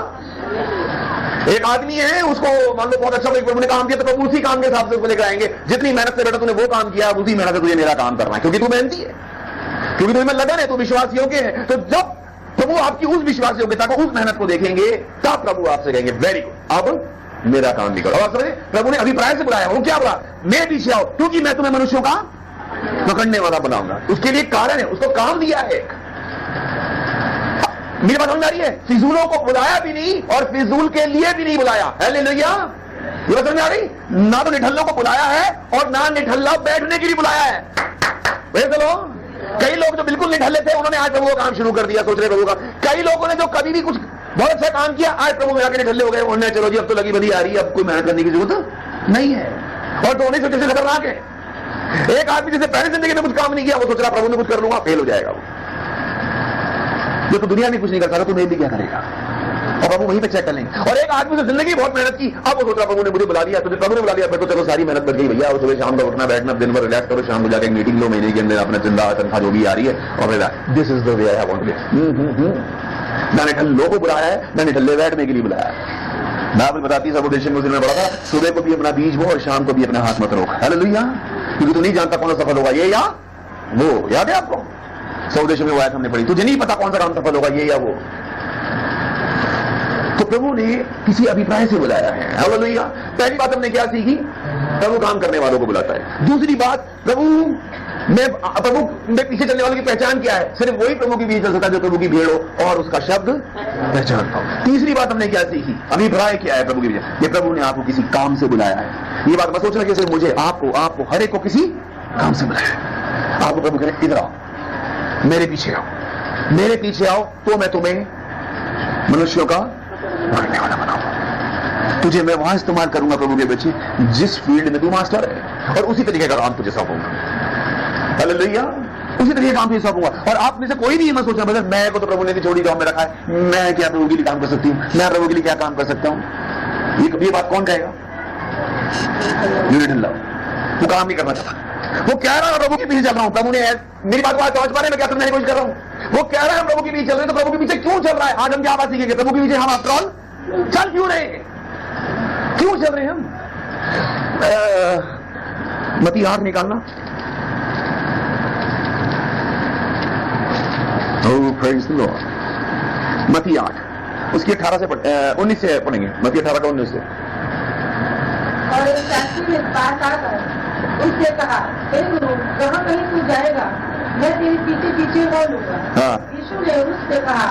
A: एक आदमी है, उसको मान लो बहुत अच्छा प्रभु ने काम किया, तो प्रभु उसी काम के हिसाब से उसको लेकर आएंगे, जितनी मेहनत से बेटा तूने वो काम किया, उसी मेहनत से तुझे मेरा काम करना है, क्योंकि तू मेहनती है, क्योंकि तुम्हें लगन है, तू विश्वास योग्य है। तो जब प्रभु आपकी उस विश्वास योग्यता को, उस मेहनत को देखेंगे, तब प्रभु आपसे कहेंगे वेरी गुड, अब मेरा काम भी करो। और समझे, प्रभु ने अभिप्राय से बुलाया, वो क्या बोला, मेरे पीछे आओ, क्योंकि मैं तुम्हें मनुष्यों का पकड़ने वाला बनाऊंगा। उसके लिए कारण है, उसको काम दिया है। मेरी बात समझ आ रही है? फिजूलों को बुलाया भी नहीं और फिजूल के लिए भी नहीं बुलाया। हालेलुया। ये बात समझ आ रही? ना तो निठल्लों को बुलाया है और ना निठल्ला बैठने के लिए बुलाया है। चलो, कई लोग जो बिल्कुल निठल्ले थे उन्होंने आज प्रभु का काम शुरू कर दिया, सोच रहे प्रभु का। कई लोगों ने जो कभी भी कुछ बहुत अच्छा काम किया, आज प्रभु में आके निठल्ले हो गए। उन्होंने चलो जी अब तो लगी बदी आ रही है, अब कोई मेहनत करने की जरूरत नहीं है। और दोनों से जैसे खतरनाक है। एक आदमी जैसे पहले जिंदगी में कुछ काम नहीं किया, वो सोच रहा प्रभु ने कुछ कर लूंगा, फेल हो जाएगा वो। जो तो दुनिया में कुछ नहीं कर सकता, तो मैं भी क्या करेगा? और प्रभु वहीं पे चेक कर लेंगे। और एक आदमी से जिंदगी बहुत मेहनत की, अब वो सोच रहा प्रभु ने मुझे बुला लिया, तो प्रभु ने बुला लिया, तो चलो सारी मेहनत बच गई भैया। और सुबह शाम का उठना बैठना, दिन भर रिलैक्स करो, शाम को जाकर मीटिंग लो, महीने के अंदर अपना चंदा तनख्वाह जो भी आ रही है, और this is the way I want to. ना निठल्लों को बुलाया है, ना निठल्ले बैठने के लिए बुलाया है। मैं आपको बताती सब उद्देश्य में पढ़ा था, सुबह को भी अपना बीज बो और शाम को भी अपना हाथ मत रोक। हालेलुया। क्योंकि तू नहीं जानता कौन सा सफल होगा, ये या वो। याद है आपको स्वदेश में वो आयत हमने पढ़ी, तुझे नहीं पता कौन सा काम सफल होगा, ये या वो। तो प्रभु ने किसी अभिप्राय से बुलाया है। हालेलुया। पहली बात हमने क्या सीखी, प्रभु काम करने वालों को बुलाता है। दूसरी बात, प्रभु में पीछे चलने वालों की पहचान क्या है? सिर्फ वही प्रभु की बीच चल सकता है जो प्रभु की भीड़ हो और उसका शब्द पहचान पाओ। तीसरी बात हमने क्या सीखी, अभिप्राय क्या है प्रभु के पीछे, ये प्रभु ने आपको किसी काम से बुलाया है। ये बात मत सोचना कि सिर्फ मुझे, आपको हर एक को किसी काम से बुलाया है। आपको प्रभु कह रहे इधर आओ, मेरे पीछे आओ, मेरे पीछे आओ तो मैं तुम्हें मनुष्यों का मारने वाला बनाऊंगा। तुझे मैं वहां इस्तेमाल करूंगा प्रभु के बच्चे जिस फील्ड में तू मास्टर है, और उसी तरीके का काम तुझे सौंपूंगा। हालेलुया, उसी तरीके काम तुझे सौंपूंगा। और आप में से कोई भी मत सोचना बस मैं को तो प्रभु ने भी छोड़ी गांव में रखा है, मैं क्या प्रभु के लिए काम कर सकती हूँ, मैं प्रभु के लिए क्या काम कर सकता हूं। ये बात कौन कहेगा? वो काम नहीं करना चाहता, वो कह रहा है प्रभु के पीछे चल रहा हूं। प्रभु ने मेरी बात को आज समझ पा रहे, मैं क्या समझने की कोशिश कर रहा हूं। वो कह रहा है प्रभु के पीछे चल रहे, तो प्रभु के पीछे क्यों चल रहा है? आज हम क्या बात सीखेंगे, प्रभु के पीछे हम आफ्टर ऑल चल क्यों रहे हैं, क्यों चल रहे हैं हम? मती 8 निकालना। मती 8 उसकी 18 से 19 से पढ़ेंगे। मती 18 का 19 से।
B: और एक शास्त्री ने पास आकर उससे कहा, हे गुरु, कहाँ कहीं तू जाएगा, मैं तेरे पीछे पीछे हो लूंगा। यीशु ने उससे कहा,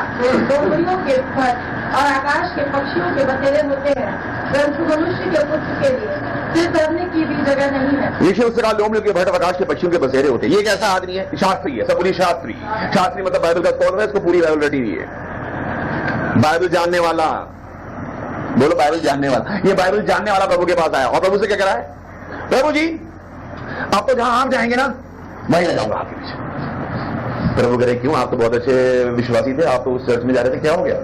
B: डोंगरियों के फल और आकाश के पक्षियों के बसेरे होते हैं, परंतु मनुष्य के पुत्र के लिए सिर धरने की भी जगह नहीं है।
A: यीशु उससे कहा, लोमड़ियों के भट्ट आकाश के पक्षियों के बसेरे होते हैं। ये कैसा आदमी है? शास्त्री है, सब पूरी शास्त्री। शास्त्री मतलब बाइबल का स्कॉलर है, इसको पूरी बाइबल रटी हुई है। बाइबल जानने वाला, बोलो बाइबल जानने वाला। ये बाइबल जानने वाला प्रभु के पास आया और प्रभु से क्या कह रहा है? प्रभु जी आप तो जहां आप जाएंगे ना वहीं जाऊंगा आपके पीछे। प्रभु कह रहे क्यों? आप तो बहुत अच्छे विश्वासी थे, आप तो उस चर्च में जा रहे थे, क्या हो गया?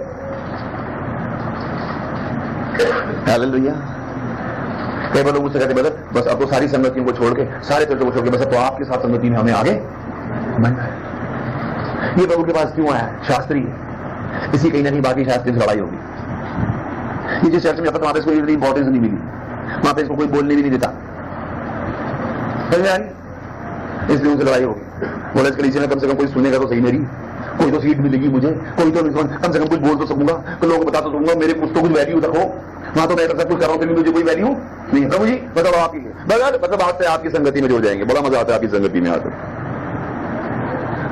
A: हालेलुया। कई बार लोग मुझसे कहते ब्रदर बस अब तो सारी संगतियों को छोड़ के, सारे चर्चों को छोड़ के बस अब तो आपके साथ संगति में हमें आगे बढ़ना है। ये प्रभु के पास क्यों आया? शास्त्री है, इसी कहीं ना कहीं बाकी शास्त्री से लड़ाई होगी। ये जिस चर्च में जाता वहां पे इसको इतनी इंपॉर्टेंस नहीं मिली, वहां पे इसको कोई बोलने भी नहीं देता, इसलिए उनसे लड़ाई होगी। बोला इसके नीचे में कम से कम कोई सुनेगा तो सही, मेरी कोई तो सीट मिलेगी मुझे, कोई तो कम से कम कुछ बोल तो सकूंगा, तो लोगों को बता तो सकूंगा, मेरे कुछ तो कुछ वैल्यू रखो। वहां तो मैं सब कुछ कर रहा हूं, फिर मुझे कोई वैल्यू नहीं। प्रभु जी बताओ आपकी बगैर मतलब आपसे आपकी संगति में जुड़ जाएंगे, बड़ा मजा आता है आपकी संगति में आकर।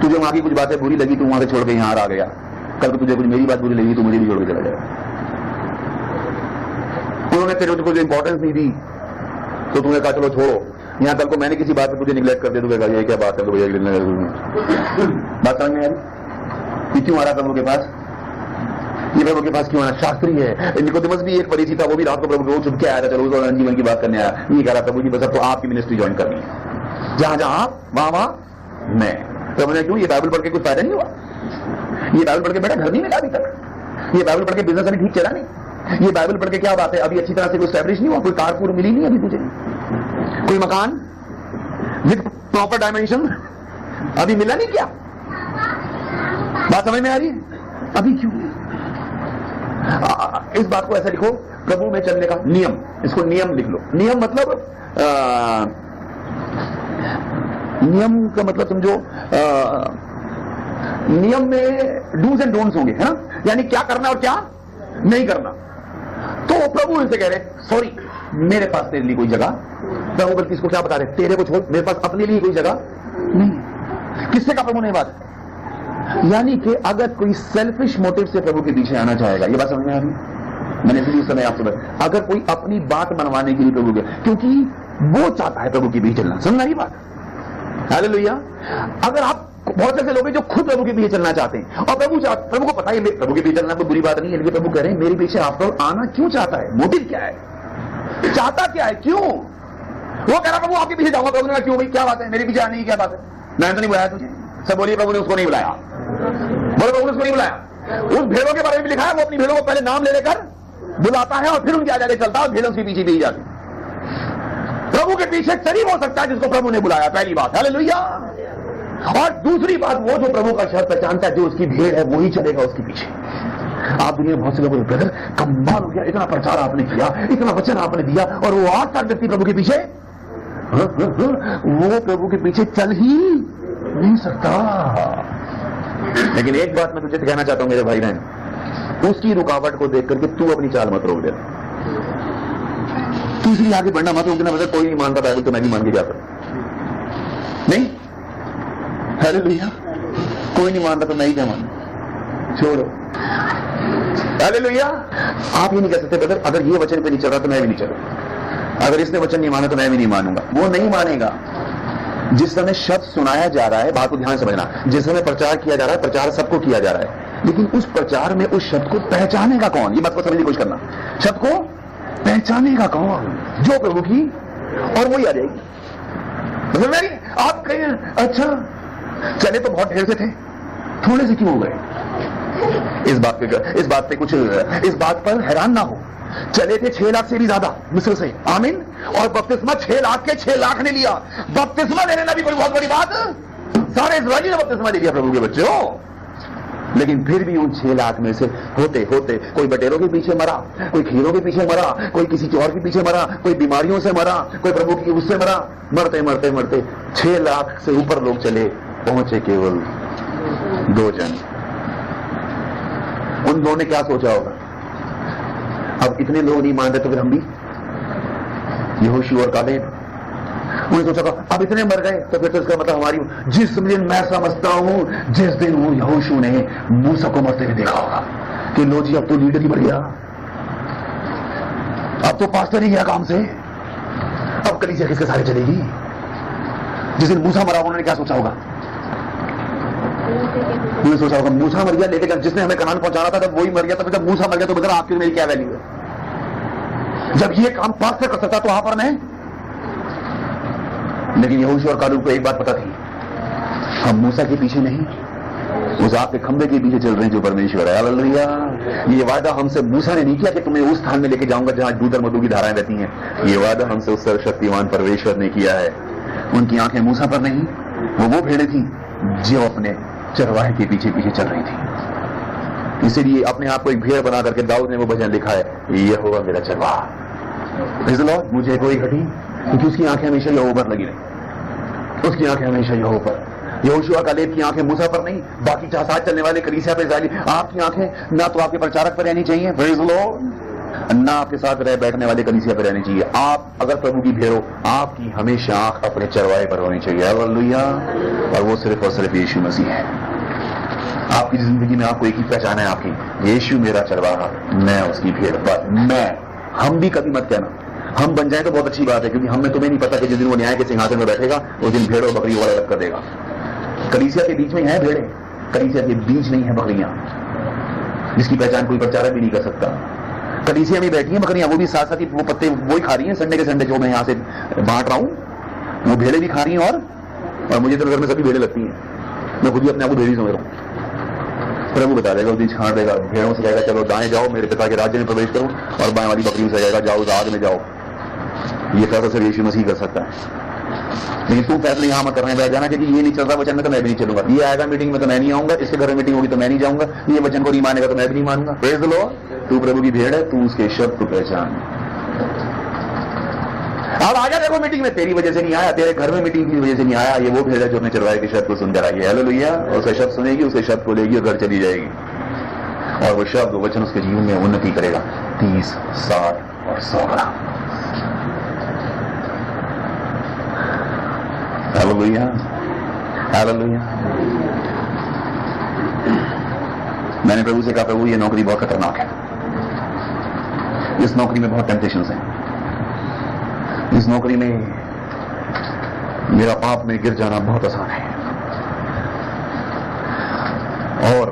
A: तुझे वहां की कुछ बातें बुरी लगी, तू वहां से छोड़ के यहां आ गया, कल को तुझे कुछ मेरी बात बुरी लगी तो मुझे भी छोड़ के चला जाएगा। उन्होंने तेरे को इंपॉर्टेंस नहीं दी तो तूने कहा चलो छोड़ो। यहां कल को मैंने किसी बात पे तुझे निगलेक्ट कर दिया, तो ये क्या बात है? तो भैया बात समझ में आ रही? क्यों आ रहा प्रभु के पास? ये प्रभु के पास क्यों आना? शास्त्री है। निकोदेमस भी एक फरीसी था, वो भी रात को प्रभु रोज छुप के आया था, चलो उसको जीवन की बात करने आया। ये कह रहा प्रभु जी बस अब तो आपकी मिनिस्ट्री ज्वाइन करनी है, जहां जहां आप वहां मैं। प्रभु ने क्यों? ये बाइबल पढ़ के कुछ फायदा नहीं हुआ, ये बाइबल पढ़ के बेटा घर नहीं मिला अभी तक, ये बाइबल पढ़ के बिजनेस अभी ठीक चला नहीं, ये बाइबल पढ़ के क्या बात है अभी अच्छी तरह से कोई एस्टैब्लिश नहीं हुआ, कोई कारपूर मिली नहीं अभी तुझे, कोई मकान विद प्रॉपर डायमेंशन अभी मिला नहीं क्या? बात समझ में आ रही है? अभी क्यों? इस बात को ऐसा लिखो, प्रभु में चलने का नियम, इसको नियम लिख लो। नियम मतलब नियम का मतलब समझो, नियम में डूज एंड डोंट्स होंगे, है ना? यानी क्या करना और क्या नहीं करना। तो प्रभु इनसे कह रहे सॉरी मेरे पास तेरे लिए कोई जगह, प्रभु बल्कि इसको क्या बता रहे? तेरे को छोड़, मेरे पास अपने लिए कोई जगह नहीं। किससे का प्रभु ने बात? यानी कि अगर कोई सेल्फिश मोटिव से प्रभु के पीछे आना चाहेगा, ये बात समझ में आ रही है? मैंने इसलिए उस समय आपसे बताया, अगर कोई अपनी बात मनवाने के लिए प्रभु के, क्योंकि वो चाहता है प्रभु के पीछे चलना, समझ रही बात? हालेलुया। अगर आप बहुत ऐसे लोग हैं जो खुद प्रभु के पीछे चलना चाहते हैं और प्रभु को पता है प्रभु के पीछे चलना कोई बुरी बात नहीं है, लेकिन प्रभु कह रहे हैं मेरे पीछे आप लोग आना क्यों चाहता है? मोटिव क्या है? चाहता क्या है? क्यों? वो कह रहा प्रभु आपके पीछे जाऊंगा। प्रभु ने कहा क्यों भाई, क्या बात है? मेरे पीछे आने की क्या बात है? मैंने तो नहीं बुलाया तुझे। सब बोलिए प्रभु ने उसको नहीं बुलाया, बोलो प्रभु ने उसको नहीं बुलाया। उस भेड़ों के बारे में भी लिखा है, वो अपनी भेड़ों को पहले नाम ले लेकर बुलाता है और फिर उनके आगे चलता है और भेड़ों के पीछे भी जाती। प्रभु के पीछे तरीब हो सकता है जिसको प्रभु ने बुलाया, पहली बात। हालेलुया। और दूसरी बात, वो जो प्रभु का शब्द पहचानता है, जो उसकी भेड़ है वही चलेगा उसके पीछे। आप दुनिया में बहुत से लोग ब्रदर कमाल हो गया, इतना प्रचार आपने किया, इतना वचन आपने दिया और वो 8 साल व्यक्ति प्रभु के पीछे, वो प्रभु के पीछे चल ही नहीं सकता। लेकिन एक बात मैं तुझे कहना चाहता हूं मेरे भाई बहन, उसकी रुकावट को देख करके तू अपनी चाल मत रोक दे, तू इसलिए आगे बढ़ना मत रोकना। मतलब कोई नहीं मानता बाइबल तो मैं नहीं मान के जाता, नहीं। हालेलुया। कोई नहीं मान रहा तो मैं ही क्या मान, छोड़ो। हालेलुया। आप ये नहीं कह सकते ब्रदर अगर ये वचन पे नहीं चल रहा तो मैं भी नहीं चलूंगा, अगर इसने वचन नहीं माना तो मैं भी नहीं मानूंगा। वो नहीं मानेगा। जिस समय शब्द सुनाया जा रहा है, बात को ध्यान समझना, जिस समय प्रचार किया जा रहा है, प्रचार सबको किया जा रहा है, लेकिन उस प्रचार में उस शब्द को पहचानेगा कौन? ये बात को समझने की कोशिश करना। शब्द को पहचानेगा कौन? जो प्रभु की, और वही आ जाएगी। मतलब नहीं आप कहें अच्छा चले तो बहुत ढेर से थे, थोड़े से क्यों हो गए? इस बात पर हैरान ना हो। चले थे 6 लाख से भी ज्यादा मिस्र से, आमीन, और बपतिस्मा 6 लाख के 6 लाख ने लिया। बपतिस्मा लेने ना भी कोई बहुत बड़ी बात, सारे इस्राएली ने बपतिस्मा ले लिया प्रभु के बच्चों। लेकिन फिर भी उन 6 लाख में से होते होते कोई बटेरों के पीछे मरा, कोई खीरों के पीछे मरा, कोई किसी चोर के पीछे मरा, कोई बीमारियों से मरा, कोई प्रभु की उससे मरा। मरते मरते मरते 6 लाख से ऊपर लोग चले, पहुंचे केवल 2 जन। उन लोगों ने क्या सोचा होगा? अब इतने लोग नहीं मान रहे तो फिर हम भी, यहोशू और कालेब, उन्हें सोचा अब इतने मर गए तो फिर तो इसका मतलब हमारी, जिस दिन मैं समझता हूं जिस दिन वो यहोशू ने मूसा को मरते हुए देखा होगा कि लो जी अब तो लीडर ही बढ़ गया, अब तो पास्टर ही गया काम से, अब कलीसिया किसके सारे चलेगी? जिस दिन मूसा मरा उन्होंने क्या सोचा होगा? उन्होंने सोचा होगा मूसा मर गया, लेकिन जिसने हमें कनान पहुंचाना था जब वही मर गया, तो जब मूसा मर गया तो बता आपकी मेरी क्या वैल्यू है? जब ये काम पास्टर कर सकता तो वहां पर नहीं। लेकिन यहोशू और कालेब को एक बात पता थी, हम मूसा के पीछे नहीं, उस आपके खंबे के पीछे चल रहे हैं जो परमेश्वर है। हालेलुया। ये वादा हमसे मूसा ने नहीं किया कि तुम्हें उस स्थान में लेके जाऊंगा जहां दूध और मधु की धाराएं बहती हैं। ये वादा हमसे उस सर्वशक्तिमान परमेश्वर ने किया है। उनकी आंखें मूसा पर नहीं, वो भेड़ें थी जो अपने चरवाहे के पीछे पीछे चल रही थी। इसीलिए अपने आप को एक भेड़ बना करके दाऊद ने वो भजन लिखा है, यहोवा मेरा चरवाहा, मुझे कोई घटी, क्योंकि उसकी आंखें हमेशा यहोवा पर लगी रही, उसकी आंखें हमेशा यहोवा पर। यहोशू और कालेब की आंखें मूसा पर नहीं, बाकी साथ चलने वाले कलीसिया पे इस्राएली, आपकी आंखें ना तो आपके प्रचारक पर रहनी चाहिए, प्रेज़ द लॉर्ड, ना आपके साथ रह बैठने वाले कलीसिया पर रहनी चाहिए। आप अगर प्रभु की भेड़ हो, आपकी हमेशा आंख अपने चरवाहे पर होनी चाहिए। हालेलुया। और वो सिर्फ और सिर्फ यीशु मसीह है। आपकी जिंदगी में आपको एक ही पहचान है आपकी, यीशु मेरा चरवाहा, मैं उसकी भेड़। बस मैं, हम भी कभी मत कहना हम बन जाए तो बहुत अच्छी बात है, क्योंकि हमें तुम्हें नहीं पता कि जिस दिन वो न्याय के सिंहासन में बैठेगा उस दिन भेड़ और बकरी वो अलग कर देगा। कलीसिया के बीच में है भेड़े, कलीसिया के बीच नहीं है बकरियां, जिसकी पहचान कोई प्रचारक भी नहीं कर सकता। कलीसिया में बैठी है बकरियां, वो भी साथ साथ ही वो पत्ते वो ही खा रही हैं। संडे के संडे जो मैं यहां से बांट रहा हूं, वो भेड़े भी खा रही हैं। और मुझे तो घर में सभी भेड़े लगती हैं, मैं खुद ही अपने आप को भेड़ी समझ रहा हूं। प्रभु बता देगा, उस दिन छांट देगा, भेड़ों से कहेगा चलो दाएं जाओ मेरे पिता के राज्य में प्रवेश करो, और बाएं वाली बकरियों से कहेगा जाओ आग में जाओ। ये फैसला सिर्फ यीशु मसीह कर सकता है। लेकिन तू फैसले यहां मत करने बैठ जाना कि ये नहीं चल रहा वचन में तो मैं भी नहीं चलूंगा, ये आएगा मीटिंग में तो मैं नहीं आऊंगा, इसके घर में मीटिंग होगी तो मैं नहीं जाऊंगा, ये वचन को नहीं मानेगा तो मैं भी नहीं मानूंगा। Praise the Lord. तू प्रभु की भेड़ है, तू उसके शब्द को पहचान। अब आजा देखो मीटिंग में, तेरी वजह से नहीं आया, तेरे घर में मीटिंग की वजह से नहीं आया, ये वो भेड़ है जो अपने चरवाहे के शब्द को सुनकर आई है। हालेलुया। और उसका शब्द सुनेगी, उसके शब्द को लेगी और घर चली जाएगी, और वो शब्द वचन उसके जीवन में उन्नति करेगा 30, 60 और 100 गुना। Hallelujah, hallelujah. मैंने प्रभु से कहा, प्रभु ये नौकरी बहुत खतरनाक है, इस नौकरी में बहुत टेम्पटेशंस हैं, इस नौकरी में मेरा पाप में गिर जाना बहुत आसान है, और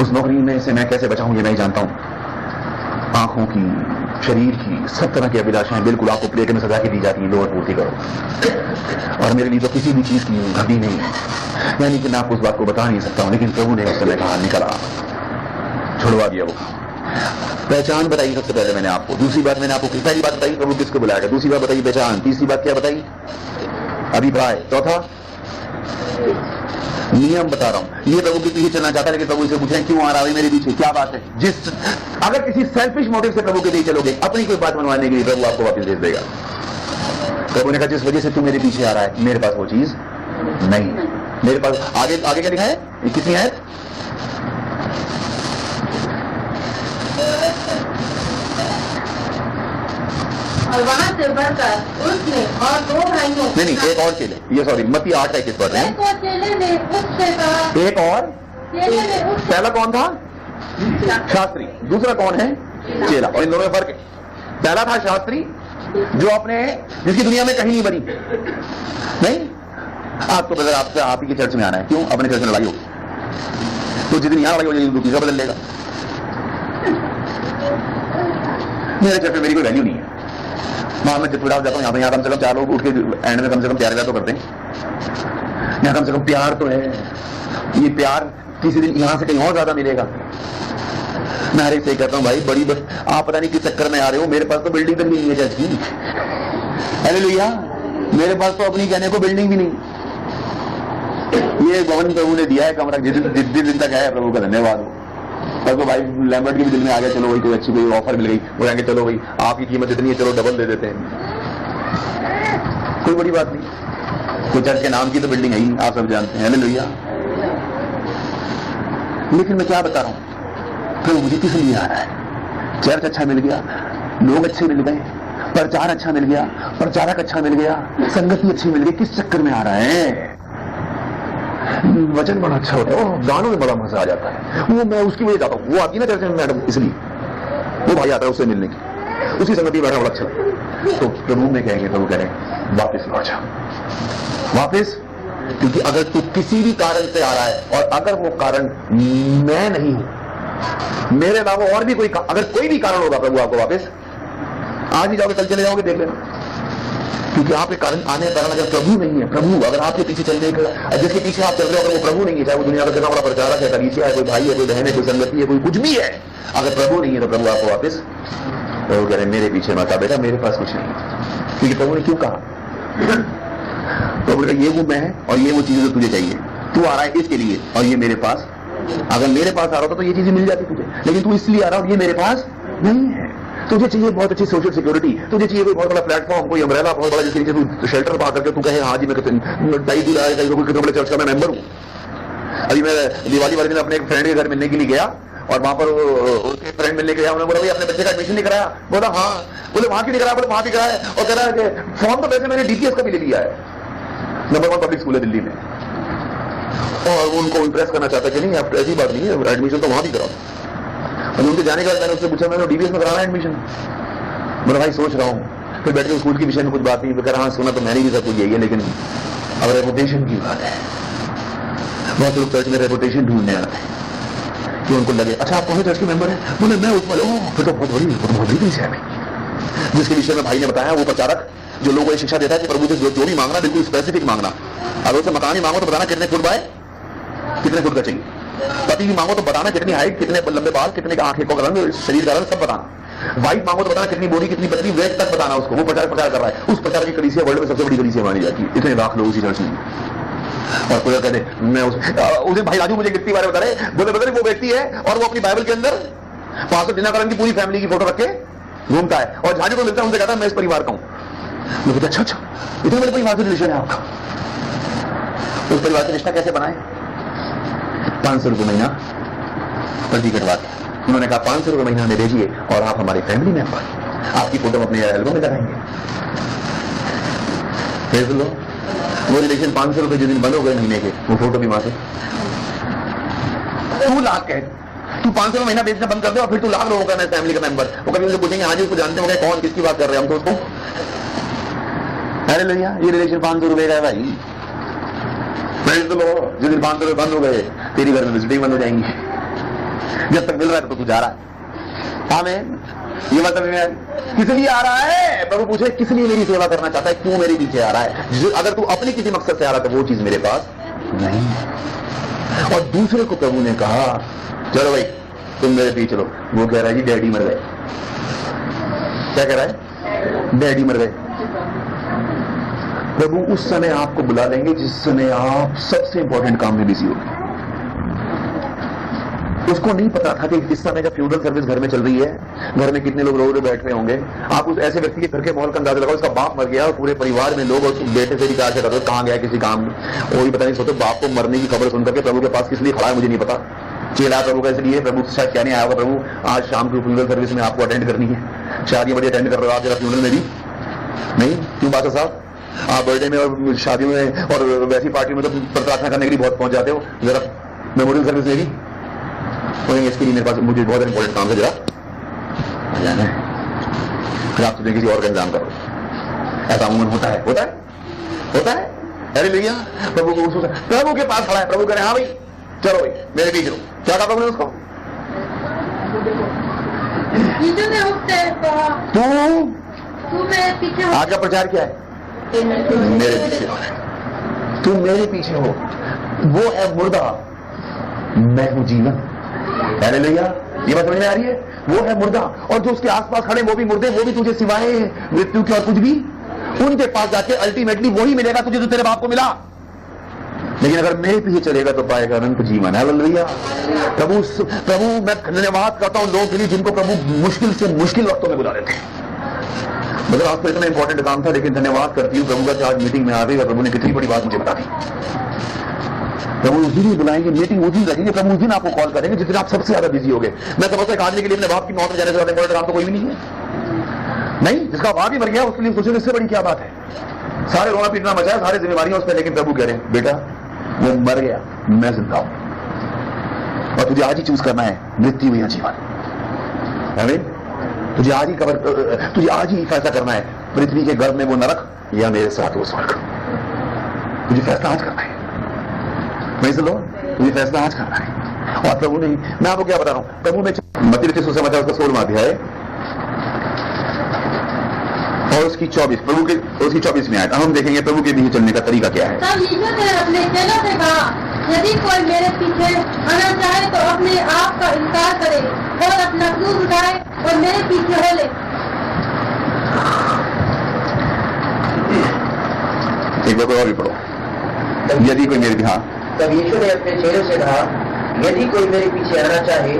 A: उस नौकरी में से मैं कैसे बचाऊं ये मैं ही जानता हूं। आंखों की, शरीर की, सब तरह की अभिलाषाएं बिल्कुल आपको प्लेट में सजा के दी जाती हैं, लोअर पूर्ति करो। और मेरे लिए तो किसी भी चीज की घटी नहीं है, यानी कि मैं आपको उस बात को बता नहीं सकता हूं, लेकिन प्रभु ने उस समय कहा निकला, छुड़वा दिया वो। पहचान बताई सबसे पहले मैंने आपको, दूसरी बात मैंने आपको, पहली बात बताई प्रभु किसको बुलाएगा, दूसरी बात बताई पहचान, तीसरी बात क्या बताई अभिप्राय, चौथा नियम बता रहा हूं। ये प्रभु के पीछे चलना चाहता है, लेकिन प्रभु से पूछें क्यों आ रहा है मेरे पीछे, क्या बात है। अगर किसी सेल्फिश मोटिव से प्रभु के पीछे चलोगे, अपनी कोई बात मनवाने के लिए, प्रभु आपको वापस भेज देगा। प्रभु ने कहा जिस वजह से तू मेरे पीछे आ रहा है मेरे पास वो चीज नहीं है, मेरे पास आगे आगे क्या लिखा है, कितनी है,
B: और वहां से बढ़कर उसने और 2 भाइयों,
A: नहीं एक और चेले, ये सॉरी मत्ती 8 का 21 पढ़ रहे हैं,
B: एक और चेले ने उससे कहा,
A: एक और पहला कौन था? शास्त्री। दूसरा कौन है? चेला। और इन दोनों में फर्क है। पहला था शास्त्री, जो अपने जिसकी दुनिया में कहीं नहीं बनी। नहीं, आपको ब्रदर आपसे आप ही के चर्च में आना है, क्यों? अपने चर्च में लड़ाई हो, तो जितनी यहां लड़ाई हो जाएगी दूसरा बदल लेगा। मेरे चर्च में मेरी कोई वैल्यू नहीं है। मैं चितपुरा जाता हूं, यहाँ कम से कम 4 लोग उठ के एंड में कम से कम 4000 तो करते हैं। यहाँ कम से कम प्यार तो है। ये प्यार किसी दिन यहां से कहीं और ज्यादा मिलेगा। मैं हर एक से कहता हूं, भाई आप पता नहीं किस चक्कर में आ रहे हो, मेरे पास तो बिल्डिंग तक नहीं है चर्च की। हालेलुया। मेरे पास तो अपनी कहने को बिल्डिंग भी नहीं। ये भवन प्रभु ने दिया है कमरा, जिस दिन तक है प्रभु का धन्यवाद हो। और तो भाई लैम्बर्ट के भी दिल में आ गया, चलो भाई कोई अच्छी कोई ऑफर मिल गई, वो कहेंगे चलो भाई आपकी कीमत इतनी है, चलो डबल दे देते हैं। कोई बड़ी बात नहीं। कोई चर्च के नाम की तो बिल्डिंग है ही, आप सब जानते हैं। हालेलुया। लेकिन मैं क्या बता रहा हूं, तो मुझे किस लिए आ रहा है? चर्च अच्छा मिल गया, लोग अच्छे मिल गए, प्रचार अच्छा मिल गया, प्रचारक अच्छा मिल गया, संगति अच्छी मिल गई, किस चक्कर में आ रहा है? वचन बड़ा अच्छा होता है, गानों में बड़ा मजा आ जाता है, वो मैं उसकी वजह जाता हूं। वो आती है ना चर्च में मैडम, इसलिए वो भाई आता है उससे मिलने की, उसी संगति बैठा बड़ा अच्छा। तो प्रभु में कहेंगे, प्रभु कह रहे वापिस लौट जा, वापिस। क्योंकि अगर तू किसी भी कारण से आ रहा है, और अगर वो कारण मैं नहीं हूं, मेरे अलावा और भी कोई अगर कोई भी कारण होगा, प्रभु आपको वापस आज ही जाओगे, कल चले जाओगे, देख लेना। क्योंकि आपके कारण आने कारण अगर प्रभु नहीं है, प्रभु अगर आपके पीछे चलने का, जिसके पीछे आप चल रहे हो, अगर वो प्रभु नहीं है, चाहे वो दुनिया का कितना बड़ा प्रचारक है, कलीसिया है, कोई भाई है, कोई बहन है, कोई संगति है, कोई कुछ भी है, अगर प्रभु नहीं है तो प्रभु आपको वापस प्रभु कह रहे मेरे पीछे मत आ बेटा, मेरे पास कुछ नहीं। क्योंकि प्रभु ने क्यों कहा? प्रभु ने ये वो मैं है और ये वो चीजें जो तुझे चाहिए, तू आ रहा है इसके लिए, और ये मेरे पास, अगर मेरे पास आ रहा था तो ये चीजें मिल जाती तुझे, लेकिन तू इसलिए आ रहा है, ये मेरे पास नहीं है। तुझे चाहिए बहुत अच्छी सोशल सिक्योरिटी, तुझे चाहिए कोई बहुत बड़ा प्लेटफॉर्म, कोई अम्ब्रेला बहुत बड़ा, जिसके नीचे तू शेल्टर पा करके तू कहे हाँ जी मैं कितने बड़े चर्च का मैं मेंबर हूं। अभी मैं दिवाली वाले दिन अपने एक फ्रेंड के घर मिलने के लिए गया, और वहां पर उसके फ्रेंड मिलने गया, उन्होंने बोला भाई अपने बच्चे का एडमिशन नहीं कराया? बोला हाँ। बोले वहां क्यों नहीं कराया? बोले वहां भी कराया, और कह रहा है कि फॉर्म तो वैसे मैंने DPS का भी ले लिया है, नंबर 1 पब्लिक स्कूल है दिल्ली में, और उनको इंप्रेस करना चाहता है कि नहीं आप ऐसी बात नहीं है, एडमिशन तो वहां भी कराओ। और उनके जाने के बाद मैंने उससे पूछा, मैंने DPS में कराना है एडमिशन? बोला भाई सोच रहा हूं। फिर बैठ के स्कूल के विषय में कुछ बात नहीं, फिर हाँ सुना तो मैंने भी सब कुछ यही है, लेकिन अब रेपुटेशन की बात है। बहुत लोग चर्च में रेपुटेशन ढूंढने आते हैं कि उनको लगे अच्छा आप कौन से चर्च के मेंबर है? बोले मैं उसमें, फिर तो बहुत बड़ी विषय है। जिसके विषय में भाई ने बताया, वो प्रचारक जो लोगों को शिक्षा देता है कि प्रभु से जो भी मांगना बिल्कुल स्पेसिफिक मांगना। अगर उसे मकान ही मांगो तो बताना कितने फुट बाय कितने फुट का चाहिए, पति की मांगो तो बताना कितनी हाइट, कितने लंबे बाल, कितने आंखें का रंग, शरीर का रंग, सब बताना। वाइफ मांगो तो बताना कितनी बॉडी, कितनी पतली, वेट तक बताना उसको। वो प्रचार कर रहा है, उस प्रचार की कलीसिया वर्ल्ड में सबसे बड़ी कलीसिया मानी जाती है, इतने लाख लोग उसी चर्च में। और कोई कहते मैं उस दिन भाई राजू मुझे व्यक्ति बारे बता रहे, बोले बता वो व्यक्ति है और वो अपनी बाइबल के अंदर पास्टर दिनाकरण की पूरी फैमिली की फोटो रख के घूमता है, और झाड़ी को मिलता है उनसे कहता है मैं इस परिवार का हूं। मैं अच्छा इतने बड़े परिवार से रिलेशन है आपका, उस परिवार से रिश्ता कैसे बनाए? 500 रुपये महीना पर्ची कटवा के उन्होंने कहा 500 रुपये महीना हमें भेजिए और आप हमारे फैमिली मेंबर, आपकी फोटो अपने एल्बम में लगाएंगे। लो वो रिलेशन 500 रुपये जिस दिन बंद हो गए महीने के, वो फोटो भी वहां से 2 लाख कह, तू 500 महीना बेचना बंद कर दे और फिर तू लाख लोगों का फैमिली का मेंबर। वो कभी उनसे पूछेंगे हाँ जी उसको जानते होंगे कौन किसकी बात कर रहे हैं हम तो उसको। अरे भैया ये रिलेशन 500 रुपए का है भाई, तो लो जिस दिन 500 रुपए बंद हो गए तेरी घर में विजिटिंग बंद हो जाएंगी। जब तक मिल रहा है तो तू जा रहा है। आमीन। ये मतलब किस लिए आ रहा है? प्रभु पूछे किस लिए मेरी सेवा करना चाहता है, क्यों मेरे पीछे आ रहा है? अगर तू अपने किसी मकसद से आ रहा था वो चीज मेरे पास नहीं है। और दूसरे को प्रभु ने कहा चलो भाई तुम मेरे पीछे चलो। वो कह रहा है जी डैडी मर गए। क्या कह रहा है? डैडी मर गए। प्रभु उस समय आपको बुला लेंगे जिस समय आप सबसे इंपॉर्टेंट काम में बिजी होंगे। उसको नहीं पता था कि इस समय जब फ्यूनरल सर्विस घर में चल रही है, घर में कितने लोग रो रहे बैठ रहे होंगे। आप उस ऐसे व्यक्ति के घर के माहौल का अंदाजा लगाओ, उसका बाप मर गया और पूरे परिवार में लोग और बेटे से भी कहा करते कहां गया किसी काम में, वो भी पता नहीं सोचते। बाप को मरने की खबर सुनकर के प्रभु के पास किस लिए खड़ा है मुझे नहीं पता। चेला प्रभु का इसलिए, प्रभु शायद क्या नहीं आया होगा, प्रभु आज शाम की फ्यूनरल सर्विस में आपको अटेंड करनी है, शादी बड़ी अटेंड कर रहे हो आप, जरा फ्यूनरल में भी नहीं। क्यों बादशाह साहब आप बर्थडे में और शादियों में और वैसी पार्टी में तो प्रार्थना करने के लिए बहुत पहुंच जाते हो, जरा मेमोरियल सर्विस लेगी, बोलेंगे इसके लिए मेरे पास मुझे बहुत इंपॉर्टेंट काम है, जरा जाना है, फिर आप किसी और का इंतजाम करो। ऐसा अमूमन होता है, होता है, होता है। अरे भैया प्रभु को प्रभु के पास खड़ा है, प्रभु कह रहे हाँ भाई चलो भाई मेरे बीच लो, क्या कहा प्रभु ने उसको?
B: तू मेरे पीछे हो।
A: आज का प्रचार क्या है? मेरे पीछे हो, तू मेरे पीछे हो। वो है मुर्दा, मैं हूं जीवन। अरे भैया ये बात समझ में आ रही है? वो है मुर्दा, और जो उसके आसपास खड़े वो भी मुर्दे, वो भी तुझे सिवाय मृत्यु के और कुछ भी, उनके पास जाके अल्टीमेटली वही मिलेगा तुझे जो तेरे बाप को मिला। लेकिन अगर मेरे पीछे चलेगा तो पाएगा अनंत जीवन। है भैया प्रभु मैं धन्यवाद करता हूं लोगों के लिए जिनको प्रभु मुश्किल से मुश्किल वक्तों में बुला लेते हैं। मतलब आज तो इतना इंपॉर्टेंट काम था, लेकिन धन्यवाद करती हूँ प्रभु का आज मीटिंग में आ गई और प्रभु ने कितनी बड़ी बात मुझे बता दी। प्रभु उस दिन ही बुलाएंगे, मीटिंग उस दिन रखेंगे, प्रभु उस दिन आपको कॉल करेंगे जिस दिन आप सबसे ज्यादा बिजी हो गए। मैं समझता एक आदमी के लिए अपने बाप की मौत में जाने से ज्यादा इंपॉर्टेंट काम तो कोई भी नहीं है। नहीं, जिसका बाप ही मर गया उसके लिए सोचो इससे बड़ी क्या बात है। सारे रोना पीटना मचा, सारी जिम्मेवारियां उस पर, लेकिन प्रभु कह रहे हैं बेटा वो मर गया, मैं जिंदा हूं और तुझे आज ही चूज करना है मृत्यु या जीवन। तुझे आज ही तुझे आज ही फैसला करना है पृथ्वी के गर्भ में वो नरक या मेरे साथ वो स्वर्ग। तुझे फैसला आज करना है, वैसे लो तुझे फैसला आज करना है। और प्रभु ने, मैं आपको क्या बता रहा हूं, प्रभु ने मत्ती लिखित सुसमाचार उसका 16वां अध्याय और उसकी 24वीं आयत हम देखेंगे प्रभु के पीछे चलने का तरीका क्या है।
B: तब यीशु ने अपने चेलों से कहा, यदि कोई मेरे पीछे आना चाहे तो अपने आप का इनकार करे और अपना क्रूस उठाए और मेरे पीछे हो ले।
A: एक बार और भी पढ़ो। यदि कोई मेरे, हाँ,
C: तब यीशु ने अपने चेलों से कहा, यदि कोई मेरे पीछे आना चाहे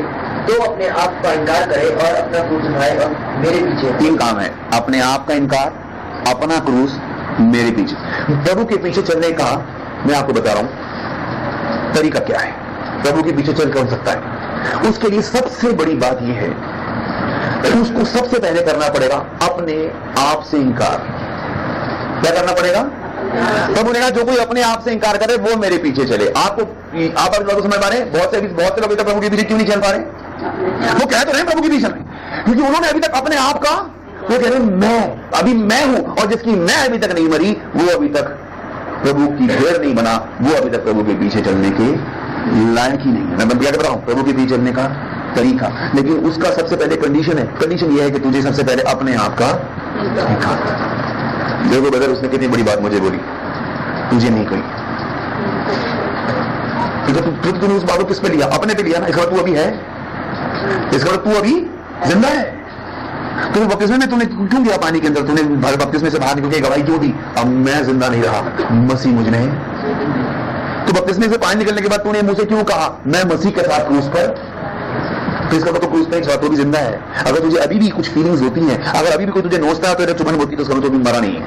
C: तो अपने आप का इनकार करे और अपना क्रूस उठाए और मेरे पीछे।
A: 3 काम है, अपने आप का इनकार, अपना क्रूस, मेरे पीछे। प्रभु के पीछे चलने का मैं आपको बता रहा हूं तरीका क्या है। प्रभु के पीछे चल कौन सकता है? उसके लिए सबसे बड़ी बात यह है उसको सबसे पहले करना पड़ेगा अपने आप से इनकार। क्या करना पड़ेगा? प्रभु ने कहा जो कोई अपने आप से इनकार करे वो मेरे पीछे चले। आप इस बात को समझ पा रहे हैं? बहुत से लोग अभी तक प्रभु के पीछे क्यों नहीं चल पा रहे? वो कह तो रहे हैं प्रभु के पीछे में, क्योंकि उन्होंने अभी तक अपने आप का, वो कह रहे हैं मैं हूं, और जिसकी मैं अभी तक नहीं मरी वो अभी तक प्रभु की भेड़ नहीं बना, वो अभी तक प्रभु के पीछे चलने के लायक ही नहीं है। मैं क्या कर रहा हूं? प्रभु के पीछे चलने का तरीका। लेकिन उसका सबसे पहले कंडीशन यह है कि तुझे सबसे पहले अपने आप का इनकार। देखो ब्रदर, उसने कितनी बड़ी बात मुझे बोली, तुझे नहीं कही। तूने उस बात को किस पे लिया? अपने पे लिया ना। इसका तू अभी है, इसका तू अभी जिंदा है। तूने बपतिस्मे में तूने क्यों गया पानी के अंदर? तूने बपतिस्मे से बाहर निकल के गवाही क्यों दी? अब मैं जिंदा नहीं रहा, मसीह मुझ में है। तो बपतिस्मे से पानी निकलने के बाद तूने मुझसे क्यों कहा मैं मसीह के साथ क्रूस पर? तो इसका तो क्रूस पर तो भी जिंदा है। अगर तुझे अभी भी कुछ फीलिंग्स होती हैं, अगर अभी भी कोई तुझे नोचता है तो चुभन होती है, तो उसका तो भी मरा नहीं है।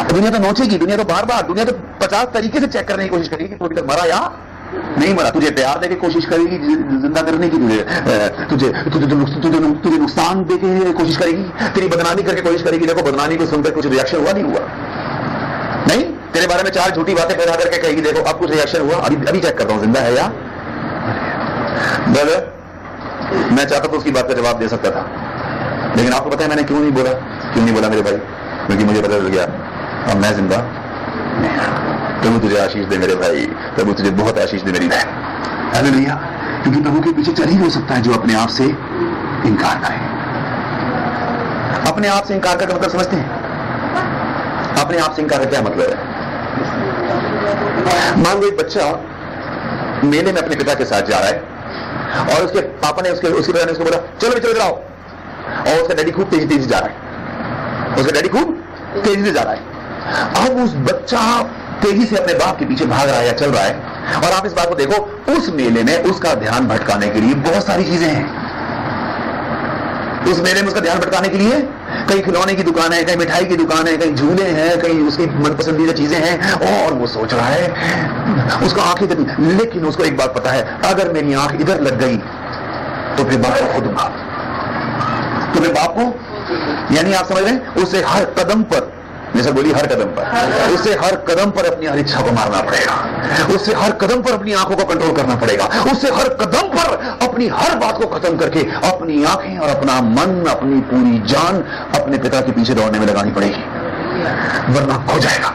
A: दुनिया तो नोचेगी, दुनिया तो बार बार, दुनिया तो 50 तरीके से चेक करने की कोशिश करेगी कि तू अभी तक मरा या नहीं मरा। तुझे प्यार देके कोशिश करेगी जिंदा करने की, तुझे नुकसान देके कोशिश करेगी, तेरी बदनामी करके कोशिश करेगी। देखो बदनामी को सुनकर कुछ रिएक्शन हुआ? नहीं हुआ। नहीं, तेरे बारे में 4 झूठी बातें पैदा करके कहेगी, देखो अब कुछ रिएक्शन हुआ? अभी चेक करता हूं जिंदा है या। ब्रदर मैं चाहता तो उसकी बात का जवाब दे सकता था, लेकिन आपको पता है मैंने क्यों नहीं बोला मेरे भाई? क्योंकि मुझे पता चल गया अब मैं जिंदा नहीं। प्रभु तुझे आशीष दे मेरे भाई, प्रभु तुझे बहुत आशीष दे मेरी बहन। हालेलुया। क्योंकि प्रभु के पीछे चल ही हो सकता है जो अपने आप से इनकार करे। अपने आप से इनकार का मतलब समझते हैं? अपने आप से इनकार का क्या मतलब है? मान लो एक बच्चा मेले में अपने पिता के साथ जा रहा है और उसके पापा ने उसके पिता ने उसको बोला चलो इधर आओ, और उसका डैडी खूब तेजी जा रहा है, उसका डैडी खूब तेजी से जा रहा है। अब उस बच्चा तेजी से अपने बाप के पीछे भाग रहा है या चल रहा है, और आप इस बात को देखो, उस मेले में उसका ध्यान भटकाने के लिए बहुत सारी चीजें हैं। उस मेले में उसका ध्यान भटकाने के लिए कहीं खिलौने की दुकान है, कहीं मिठाई की दुकान है, कहीं झूले हैं, कहीं उसकी मनपसंदीदा चीजें हैं, और वो सोच रहा है, उसका आंखें, लेकिन उसको एक बात पता है, अगर मेरी आंख इधर लग गई तो फिर बाप को खो दूंगा। तो फिर बाप को, यानी आप समझ रहे हैं, उसे हर कदम पर जैसे बोली हर कदम पर, उससे हर कदम पर अपनी हर इच्छा को मारना पड़ेगा, उससे हर कदम पर अपनी आंखों को कंट्रोल करना पड़ेगा, उससे हर कदम पर अपनी हर बात को खत्म करके अपनी आंखें और अपना मन, अपनी पूरी जान अपने पिता के पीछे दौड़ने में लगानी पड़ेगी, वरना खो जाएगा।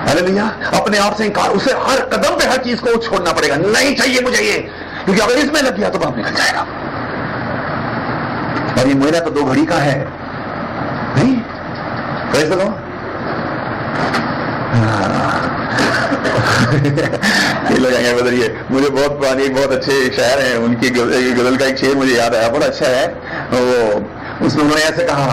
A: हालेलुया। अपने आप से इंकार, उसे हर कदम पे हर चीज को छोड़ना पड़ेगा, नहीं चाहिए मुझे ये, क्योंकि अगर इसमें लग गया तो बाप निकल जाएगा। और ये मेरा तो 2 घड़ी का है, नहीं कैसे लो ये लोग आएंगे बदलिए। मुझे बहुत पुरानी बहुत अच्छे शायर हैं, उनकी गजल का एक शेर मुझे याद आया, बहुत अच्छा है वो। उसमें उन्होंने ऐसे कहा,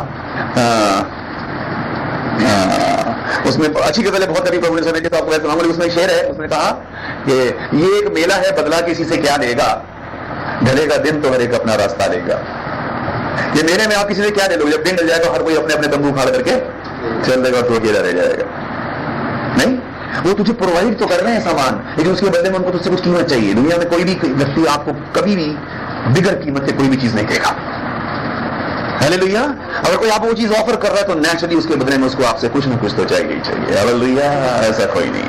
A: उसमें अच्छी गजल है, बहुत कभी प्रभु ने सुने की तो आपको सुनाऊंगा। उसमें शेर है, उसने कहा कि ये एक मेला है, बदला किसी से क्या लेगा, ढलेगा दिन तो हर एक अपना रास्ता लेगा। ये मेले में आप किसी से क्या ले लो, जब दिन डल जाए तो हर कोई अपने अपने तंबू खाड़ करके चल देगा, तो अकेला रह जाएगा। नहीं, वो तुझे प्रोवाइड तो कर रहे हैं सामान, लेकिन उसके बदले में उनको तुझसे कुछ कीमत चाहिए। दुनिया में कोई भी व्यक्ति आपको कभी भी बिगर कीमत से कोई भी चीज नहीं देगा। हालेलुया। अगर कोई आपको वो चीज ऑफर कर रहा है तो नेचुरली उसके बदले में उसको आपसे कुछ ना कुछ तो चाहिए ही चाहिए। हालेलुया। ऐसा कोई नहीं।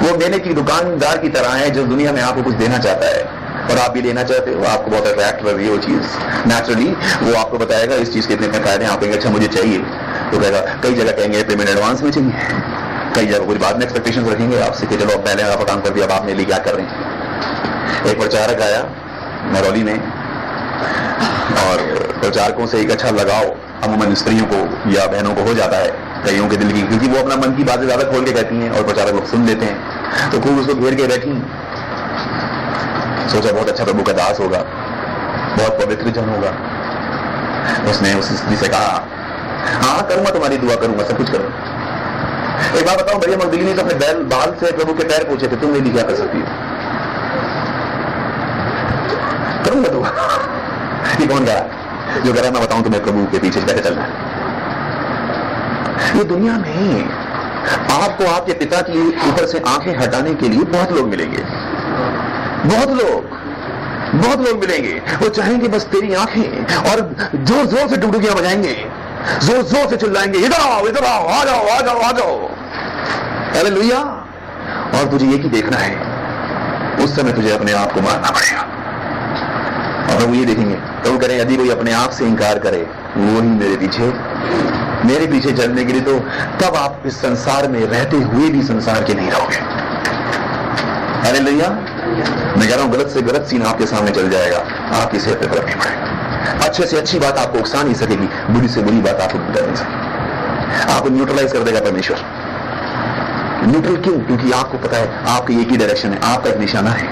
A: वो मेले की दुकानदार की तरह है जो दुनिया में आपको कुछ देना चाहता है और आप भी लेना चाहते हो, आपको बहुत अट्रैक्ट कर रही है वो चीज। नेचुरली वो आपको बताएगा इस चीज के इतने फायदे हैं, आप कहेंगे अच्छा मुझे चाहिए, तो कहेगा, कई जगह कहेंगे पेमेंट एडवांस में चाहिए, कई जगह कुछ बाद में एक्सपेक्टेशन रखेंगे आपसे कि चलो पहले आपका काम कर दिया, अब आप मेरे लिए क्या कर रहे हैं। एक प्रचारक आया नरौली में और प्रचारकों से एक अच्छा लगाव अमूमन स्त्रियों को या बहनों को हो जाता है कईयों के दिल की, क्योंकि वो अपना मन की बातें ज्यादा खोल के कहती हैं और प्रचारक लोग सुन लेते हैं। तो खूब उसको घेर के बैठी, सोचा बहुत अच्छा प्रभु का दास होगा, बहुत पवित्र जन होगा। उसने उस स्त्री से कहा, हाँ करूंगा, तुम्हारी दुआ करूंगा, सब कुछ करूंगा। एक बात बताऊं, भैया मगदलीनी तो अपने बाल से प्रभु के पैर पूछे थे, तुम मेरी क्या कर सकती हो? करूंगा दुआ। ये कौन करा? जो करा मैं बताऊं तुम्हें प्रभु के पीछे कैसे चलना है। ये दुनिया में आपको आपके पिता की ऊपर से आंखें हटाने के लिए बहुत लोग मिलेंगे, बहुत लोग मिलेंगे। वो चाहेंगे बस तेरी आंखें, और जोर जोर से डुगडुगियां बजाएंगे, जोर जोर से चिल्लाएंगे, इधर आओ इधर आओ, आ जाओ आ जाओ आ जाओ। हालेलुया। और तुझे ये की देखना है, उस समय तुझे अपने आप को मारना पड़ेगा। और वो ये देखेंगे, तो वो करें यदि कोई अपने आप से इंकार करे वो ही मेरे पीछे चलने के लिए, तो तब आप इस संसार में रहते हुए भी संसार के नहीं रहोगे। हालेलुया। मैं कह रहा हूं गलत से गलत सीन आपके सामने चल जाएगा, आपकी सेहत पे फर्क नहीं पड़ेगा। अच्छे से अच्छी बात आपको उकसा नहीं सकेगी, बुरी से बुरी बात आपको बता नहीं सकेगी। आपको न्यूट्रलाइज कर देगा परमेश्वर। न्यूट्रल क्यों? क्योंकि आपको पता है आपकी एक ही डायरेक्शन है, आपका एक निशाना है।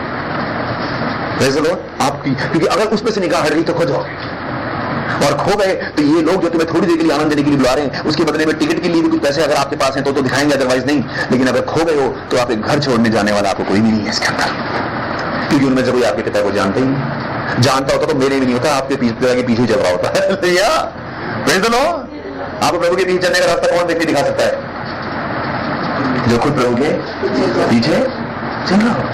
A: आपकी, क्योंकि अगर उसमें से निगाह हट गई तो खो जाओगे और खो गए। तो ये लोग जो तुम्हें थोड़ी देर के लिए आनंद देने के लिए बुला रहे हैं, उसके बदले में टिकट के लिए भी कुछ पैसे अगर आपके पास हैं तो दिखाएंगे, अदरवाइज नहीं। लेकिन अगर खो गए हो तो आपके घर छोड़ने जाने वाला आपको कोई भी नहीं है इसके अंदर, क्योंकि उनमें से कोई आपके पिता को जानते ही नहीं। जानता होता तो मेरे भी नहीं होता, आपके पिता के पीछे चल रहा होता है। आपको प्रभु के पीछे चलने का रास्ता कौन व्यक्ति दिखा सकता है? जो खुद प्रभु के पीछे चल रहा हो।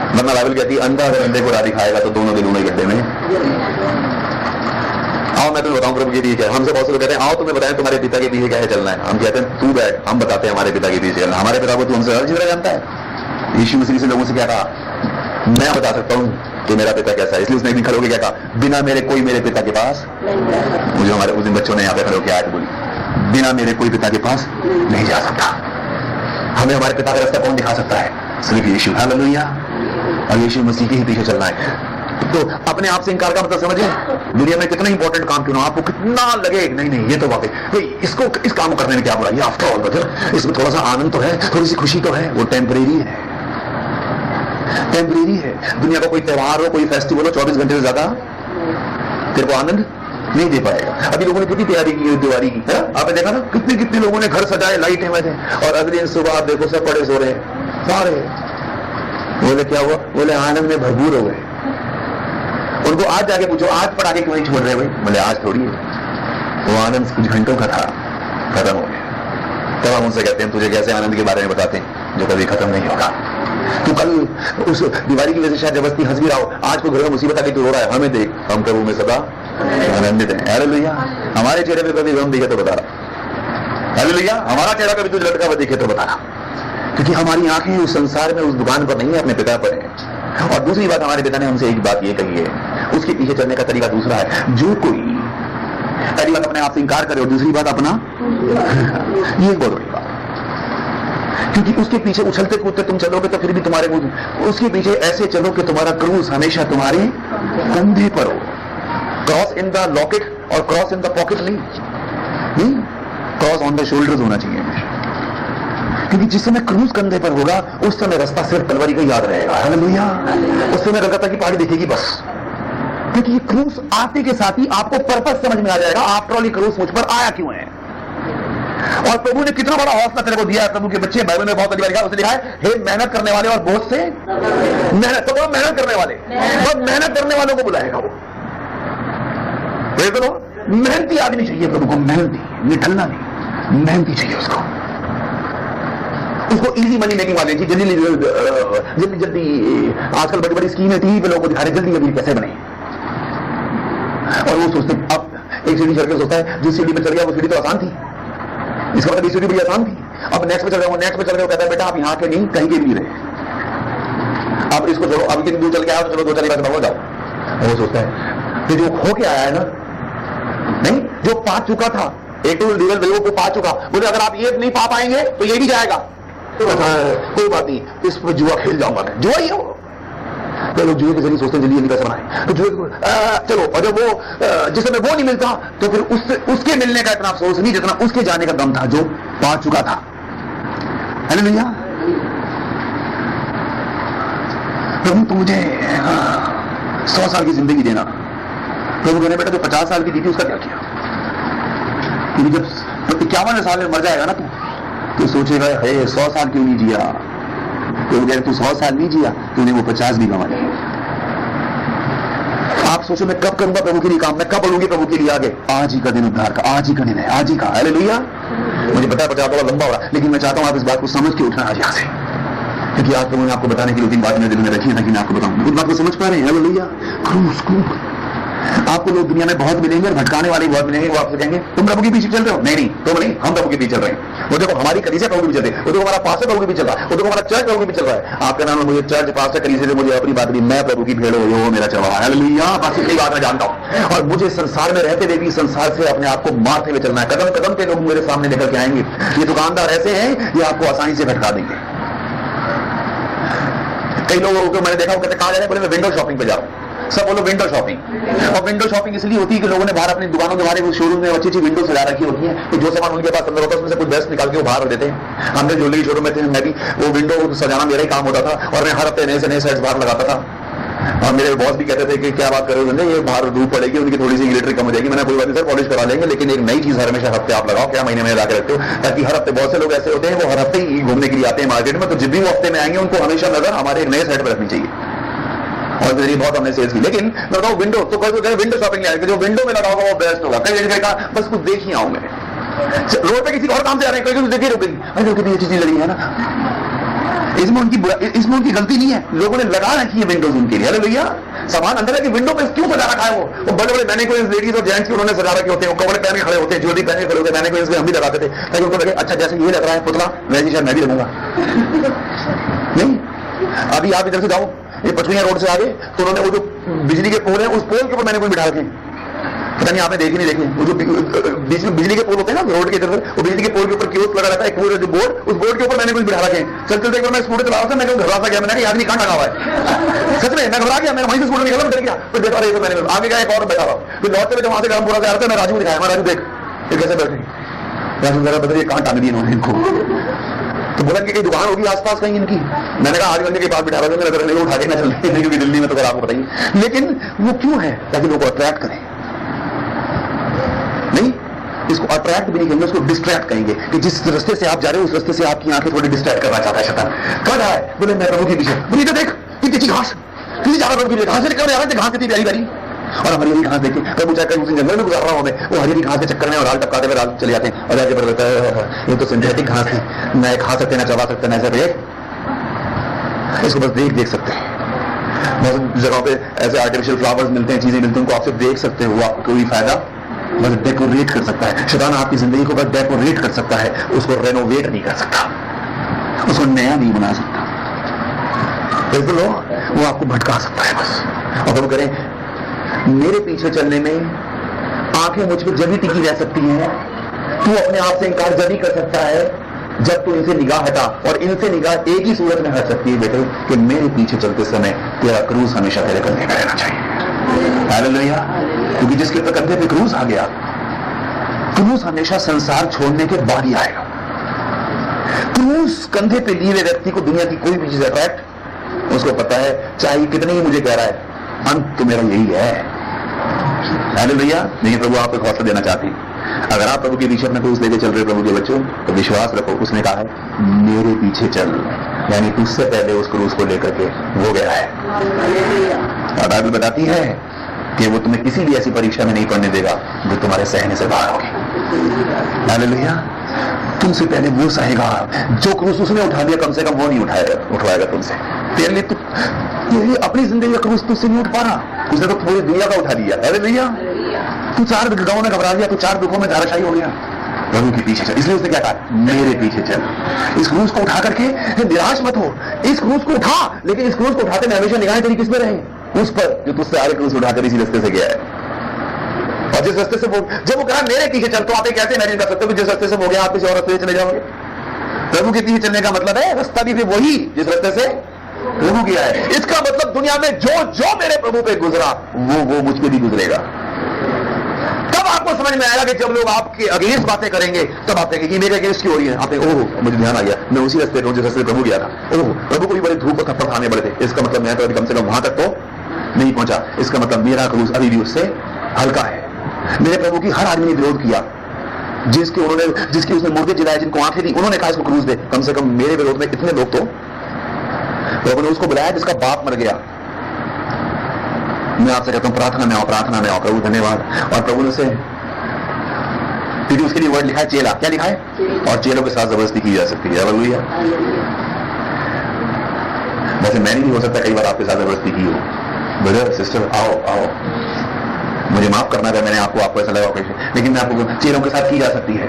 A: वरना बाइबल कहती है अंधा अगर अंधे को राह दिखाएगा तो दोनों दिनों में गड्ढे में। आओ मैं तुम्हें बताऊं प्रभु के पीछे। हमसे बहुत से लोग कहते हैं आओ तुम्हें बताएं तुम्हारे पिता के पीछे क्या है चलना है। हम कहते हैं तू बैठ, हम बताते हैं हमारे पिता के पीछे चलना। हमारे पिता को तू हमसे हर चीज जानता है। यीशु मसीह से लोगों से क्या कहा? मैं बता सकता हूं कि मेरा पिता कैसा है। इसलिए उसने एक दिन खड़े होकर क्या कहा? बिना मेरे कोई मेरे पिता के पास। मुझे हमारे उस दिन बच्चों ने यहाँ पे खड़े होकर आयत बोली, बिना मेरे कोई पिता के पास नहीं जा सकता। हमें हमारे पिता का रास्ता कौन दिखा सकता है? सिर्फ यीशु। हालेलुया। और यीशु मसीह के ही पीछे चलना है। तो अपने आप से इंकार का मतलब समझे, दुनिया में कितना इंपॉर्टेंट काम क्यों ना आपको कितना लगे, नहीं ये तो वाकई इसको इस काम करने में क्या बुरा, ये आफ्टर ऑल मतलब इसमें थोड़ा सा आनंद तो है, थोड़ी सी खुशी तो है, वो टेम्परेरी है, टेम्परेरी है। दुनिया का कोई त्योहार हो, कोई फेस्टिवल हो, 24 घंटे से ज्यादा तेरे को आनंद नहीं दे पाएगा। अभी लोगों ने कितनी तैयारी की दिवाली की है, आपने देखा ना कितने लोगों ने घर सजाए, लाइटें में थे, और अगले दिन सुबह आप देखो सब पड़े सो रहे सारे। बोले क्या हुआ? बोले आनंद में भरपूर हो गए। उनको आज जाके पूछो आज पटाखे क्यों नहीं छोड़ रहे भाई? बोले आज थोड़ी है, वो आनंद कुछ घंटों का था, खत्म हो गया। तब हम उनसे कहते हैं तुझे कैसे आनंद के बारे में बताते हैं जो कभी खत्म नहीं होगा। तू कल उस दिवाली की वजह से शायद जबरदस्ती हंस भी रहा हो, आज को घर में मुसीबत आके तू रो रहा है, हमें देख हम प्रभु में सदा आनंदित हैं। हालेलुया। हमारे चेहरे पे कभी गम दिखे तो बता, हालेलुया। हमारा चेहरा कभी तुझे लटका हुआ दिखे तो बताना, क्योंकि हमारी आंखें उस संसार में, उस दुकान पर नहीं है, अपने पिता पर है। और दूसरी बात, हमारे पिता ने हमसे एक बात ये कही है, उसके पीछे चलने का तरीका दूसरा है। जो कोई पहली बात अपने आप से इंकार करे और दूसरी बात अपना ये बहुत बड़ी बात, क्योंकि उसके पीछे उछलते कूदते तुम चलोगे तो फिर भी तुम्हारे मुंह, उसके पीछे ऐसे चलो कि तुम्हारा क्रूस हमेशा तुम्हारे कंधे पर हो। क्रॉस इन द लॉकेट और क्रॉस इन द पॉकेट नहीं, क्रॉस ऑन द शोल्डर्स होना चाहिए हमेशा, क्योंकि जिस समय क्रूस कंधे पर होगा उस समय रास्ता सिर्फ तलवारी का याद रहेगा। हालेलुया। उस समय कलकत्ता की पहाड़ी दिखेगी बस, क्योंकि ये क्रूस आते के साथ ही आपको पर्पस समझ में आ जाएगा, आफ्टर ऑल ये क्रूस मुझ पर आया क्यों है। और प्रभु ने कितना बड़ा हौसला तेरे को दिया है। प्रभु के बच्चे बाइबल में बहुत अधिक लिखा है, उसने लिखा है, हे मेहनत करने वाले और बोझ से मेहनत, तो वो मेहनत करने वाले, तो मेहनत करने वालों को बुलाएगा वो। तो मेहनती आदमी चाहिए प्रभु को, मेहनती, निठल्ला नहीं, मेहनती चाहिए उसको इजी मनी मेकिंग वाले जी, जल्दी जल्दी आजकल बड़ी बड़ी स्कीमें टीवी पे लोगों को दिखा रहे, जल्दी जल्दी कैसे बने। और वो सोचते अब एक सीढ़ी चढ़ के सोचता है, जिस सीढ़ी पे चढ़ गया वो सीढ़ी तो आसान थी, इसका मतलब सीढ़ी बड़ी आसान थी, अब नेक्स्ट पे चल रहे हो, नेक्स्ट पे चल रहे हो, कहता है बेटा आप यहाँ के नहीं कहीं के भी नहीं रहे, अब इसको छोड़ो, अभी कितनी दूर चल के आओ, चलो 2-4 बार हो जाओ। वो सोचता है कि जो हो के आया है ना, नहीं जो पा चुका था, एक तो डीजल को पा चुका, बोले अगर आप ये नहीं पा पाएंगे तो ये भी जाएगा, तो कोई बात नहीं, इस पर जुआ खेल जाऊंगा मैं, जुआ ही हो। तो लोग जुए के जरिए सोचते हैं जल्दी जल्दी पैसे बनाए, तो जुए चलो, और जब वो जिस समय वो नहीं मिलता तो फिर उसके मिलने का इतना अफसोस नहीं जितना उसके जाने का दम था जो पा चुका था। हालेलुया। प्रभु तुम मुझे 100 साल की जिंदगी देना। प्रभु कहने बेटा जो 50 साल की थी उसका क्या किया, क्योंकि जब 51 साल में मर जाएगा ना तो सोचेगा हे 100 साल क्यों नहीं जिया। तो अगर तू 100 साल नहीं जिया तूने वो 50 भी गंवा लिए। आप सोचो मैं कब करूंगा प्रभु के लिए काम, मैं कब बढ़ूंगी प्रभु के लिए आगे। आज ही का दिन उद्धार का, आज ही का दिन है, आज ही का। हालेलुया। मुझे पता है 50 थोड़ा लंबा हो रहा है, लेकिन मैं चाहता हूं आप इस बात को समझ के उठना आज यहाँ से, क्योंकि आज प्रभु ने आपको बताने के लिए 3 बात मेरे दिल में रखी है, ताकि मैं आपको बताऊं। उस बात को समझ पा रहे हैं। हालेलुया। क्रूस आपको लोग दुनिया में बहुत मिलेंगे और भटकाने वाले बहुत मिलेंगे, वो आपसे कहेंगे तुम प्रभु के पीछे चल रहे हो। नहीं तो नहीं, हम प्रभु के पीछे चल रहे हैं। वो देखो हमारी कलीसिया प्रभु के पीछे चल रही है, वो देखो हमारा पास्टर प्रभु के पीछे चल रहा है, वो देखो हमारा चर्च प्रभु के पीछे चल रहा है। आपका नाम मुझे चर्च पास्टर कलीसिया से मुझे अपनी बात नहीं, मैं प्रभु की भेड़ हो, वो मेरा चल रहा है। हालेलुया। बस इतनी बात मैं जानता हूं, और मुझे संसार में रहते हुए भी संसार से अपने आप को मारते हुए चलना है। कदम कदम पे लोग मेरे सामने लेकर के आएंगे, ये दुकानदार ऐसे हैं ये आपको आसानी से भटका देंगे। कई लोगों को मैंने देखा वो कहते कहां जा रहे हैं, बोले मैं विंडो शॉपिंग पे जा रहा हूं। सब बोलो विंडो शॉपिंग। और विंडो शॉपिंग इसलिए होती है कि लोगों ने बाहर अपनी दुकानों के बाहर शोरूम में अच्छी अच्छी विंडो सजा रखी होती है, तो जो सामान उनके पास अंदर होता है उसमें से कुछ बेस्ट निकाल के वो बाहर रख देते हैं। हमने ज्वेलरी शोरूम में थे, मैं भी वो विंडो सजाना मेरा ही काम होता था, और मैं हर हफ्ते नए से नए सेट्स बाहर लगाता था। और मेरे बॉस भी कहते थे कि क्या बात करोगे, ये बाहर धूप पड़ेगी, उनकी थोड़ी सी इलेक्ट्रिक कम हो जाएगी। मैंने कोई बात नहीं सर, पॉलिश करा लेंगे, लेकिन एक नई चीज हर हमेशा हफ्ते आप लगाओ, क्या महीने में ला के रखते हो, ताकि हर हफ्ते बहुत से लोग ऐसे होते हैं वो हर हफ्ते ही घूमने के लिए आते हैं मार्केट में, तो जब भी वो हफ्ते में आएंगे उनको हमेशा नजर हमारे एक नए सेट पर रखनी चाहिए। और मेरी बहुत हमने सेल्स की, लेकिन मैं बताऊं विंडो तो कोई विंडो शॉपिंग नहीं आएगी, जो विंडो में लगा होगा वो बेस्ट होगा। कई जगह का बस कुछ देख ही आऊं मैं, रोड पे किसी और काम से आ रहे हैं, कोई देखिए रुकेगी, अरे कितनी अच्छी चीज लगी है ना, इसमें उनकी गलती नहीं है, लोगों ने लगा रखी है विंडोज उनके लिए। भैया सामान अंदर है कि विंडो पे क्यों सजा रखा है वो बड़े बड़े मैनेक्विन्स लेडीज और जेंट्स की उन्होंने सजा रखे होते हैं, वो कपड़े पहन के खड़े होते हैं, ज्वेलरी पहन के खड़े होते हैं, मैनेक्विन्स हम भी लगाते थे, ताकि उनको लगे अच्छा जैसे ये लग रहा है पुतला वैसे शायद मैं भी लगूंगा। नहीं, अभी आप इधर से जाओ ये पचमिया रोड से आगे, तो उन्होंने वो जो बिजली के पोल है उस पोल के ऊपर मैंने कोई बिठा रखे, पता नहीं आपने देखे नहीं देखे, वो जो बीच में बिजली के पोल होते हैं ना रोड के इधर, वो बिजली के पोल के ऊपर कियोस्क लगा रहता है, एक पूरे जो बोर्ड, उस बोर्ड के ऊपर मैंने कुछ बिठा रखे हैं। चलते चलते मैं स्कूटर चला रहा था, मैं घबरा सा गया, मैंने आदमी कहां लगा हुआ है, सच में मैं घबरा गया, मैं वहीं से स्कूटर निकला, डर गया, फिर देखा रहे मैंने आगे गया, एक और बैठा रहा, फिर लौटते हुए वहां से गरम पूरा जा रहा था, मैं राजू दिखाया, मैं राजू देख ये कैसे बैठे, राजू जरा बताइए कहां टांग दी इन्होंने इनको, तो बोला कि कहीं दुकान होगी आसपास कहीं इनकी, मैंने कहा 8 घंटे के बाद बिठा रहा था, मेरे उठा के ना चलते हैं क्योंकि दिल्ली में तो आपको बताइए, लेकिन वो क्यों है, ताकि लोगों को अट्रैक्ट करें, नहीं इसको अट्रैक्ट भी नहीं कहेंगे, उसको डिस्ट्रैक्ट कहेंगे, कि जिस रास्ते से आप जा रहे हो उस रास्ते से आपकी आंखें थोड़ी डिस्ट्रैक्ट करना चाहता है शैतान। कब है, बोले मैं प्रभु के पीछे, बोले देख कितनी अच्छी घास, कितनी ज्यादा प्रभु की घास से निकल रहा है, घास कितनी प्यारी प्यारी, और हमारी हरी घास देखे, प्रभु चाहे कहीं उसी जंगल में गुजार रहा हूं मैं, वो हरी घास के चक्कर में और हाल टपकाते हुए रात चले जाते हैं, और आगे बढ़ जाता है ये तो सिंथेटिक घास है, ना खा सकते ना चबा सकते ना ऐसे, इसको बस देख सकते हैं, बहुत जगहों पे ऐसे आर्टिफिशियल फ्लावर्स मिलते हैं, चीजें मिलती हैं, उनको आप सिर्फ देख सकते हो, आपको कोई फायदा बस डेकोरेट कर सकता है। शैतान आपकी जिंदगी को बस डेकोरेट कर सकता है, उसको रेनोवेट नहीं कर सकता, उसको नया नहीं बना सकता। वो आपको भटका सकता है बस। और वो करें, मेरे पीछे चलने में आंखें मुझ पर जब ही टिकी रह सकती हैं, तू अपने आप से इनकार जब ही कर सकता है जब तू इनसे निगाह हटा, और इनसे निगाह एक ही सूरत में हट सकती है बेटे कि मेरे पीछे चलते समय तेरा क्रूज हमेशा तेरे कंधे पे रहना चाहिए। हालेलुया। क्योंकि जिसके कंधे पे क्रूज आ गया, क्रूज हमेशा संसार छोड़ने के बाद ही आएगा। क्रूज कंधे पे लिए व्यक्ति को दुनिया की कोई भी चीज अट्रैक्ट, उसको पता है चाहे कितने ही मुझे कह रहा है, अंत तो मेरा यही है। हालेलुया। लेकिन प्रभु आपको एक हौसला देना चाहती, अगर आप प्रभु के पीछे अपने क्रूज लेके चल रहे प्रभु के बच्चों, तो विश्वास रखो, उसने कहा है मेरे पीछे चल, यानी तुझसे पहले उस क्रूज को लेकर के वो गया है। और बाइबल बताती है कि वो तुम्हें किसी भी ऐसी परीक्षा में नहीं पढ़ने देगा जो तुम्हारे सहने से बाहर होगी। हालेलुया। तुमसे पहले वो सहेगा, जो क्रूज उसने उठा दिया कम से कम वो नहीं उठवाएगा तुमसे। तेरे लिए तो अपनी जिंदगी का क्रूज तुझसे नहीं उठ पा रहा, उसने तो पूरी दुनिया का उठा दिया। हालेलुया। तू 4 गांव में घबरा गया, तू 4 दुखों में धाराशायी हो गया, प्रभु के पीछे चल। इसलिए उसने क्या कहा, मेरे पीछे चल। इस क्रूज को उठा करके निराश मत हो, इस क्रूज को उठा, लेकिन इस क्रूज को उठाते में हमेशा निगाहें तेरी किस पे रहे, उस पर जो तुझसे आगे क्रूज उठाकर इसी रास्ते से गया है। और जिस रास्ते से वो जब वो कहा मेरे पीछे चल, तो आप कैसे इमेजिन कर सकते हो कि जिस रास्ते से हो गया आप किसी और रास्ते से चले जाओगे। प्रभु के पीछे चलने का मतलब है रास्ता भी वही जिस रास्ते से प्रभु गया है। इसका मतलब दुनिया में जो जो मेरे प्रभु पे गुजरा वो मुझ पे भी गुजरेगा। तब आपको समझ में आएगा कि जब लोग आपके अगेंस्ट बातें करेंगे तब आप कहेंगे कि मेरे अगेंस्ट क्यों हो रही है। आप ओह मुझे ध्यान आ गया, मैं उसी रास्ते पर जिस रास्ते प्रभु गया था। ओह प्रभु को भी बड़े धूप और थप्पड़ खाने पड़े थे, इसका मतलब मैं तो कम से कम वहां तक तो नहीं पहुंचा। इसका मतलब मेरा क्रूज अभी भी उससे हल्का है। मेरे प्रभु की हर आदमी ने विरोध किया, जिसकी उसने मुर्दे जिलाए, जिनको आंखें दी, उन्होंने कहा इसको क्रूज दे। कम से कम मेरे विरोध में कितने लोग, तो प्रभु ने उसको बुलाया जिसका बाप मर गया। मैं आपसे कहता हूं प्रार्थना में आओ, प्रार्थना में आओ। प्रभु धन्यवाद। और प्रभु ने उसे, क्योंकि उसके लिए वर्ड लिखा है चेला, क्या लिखा है, और चेलों के साथ जबरदस्ती की जा सकती है। हालेलुया। वैसे मैंने भी हो सकता कई बार आपके साथ जबरदस्ती की हो। ब्रदर सिस्टर आओ आओ, मुझे माफ करना अगर मैंने आपको ऐसा लगा, लेकिन मैं आपको चेलों के साथ की जा सकती है।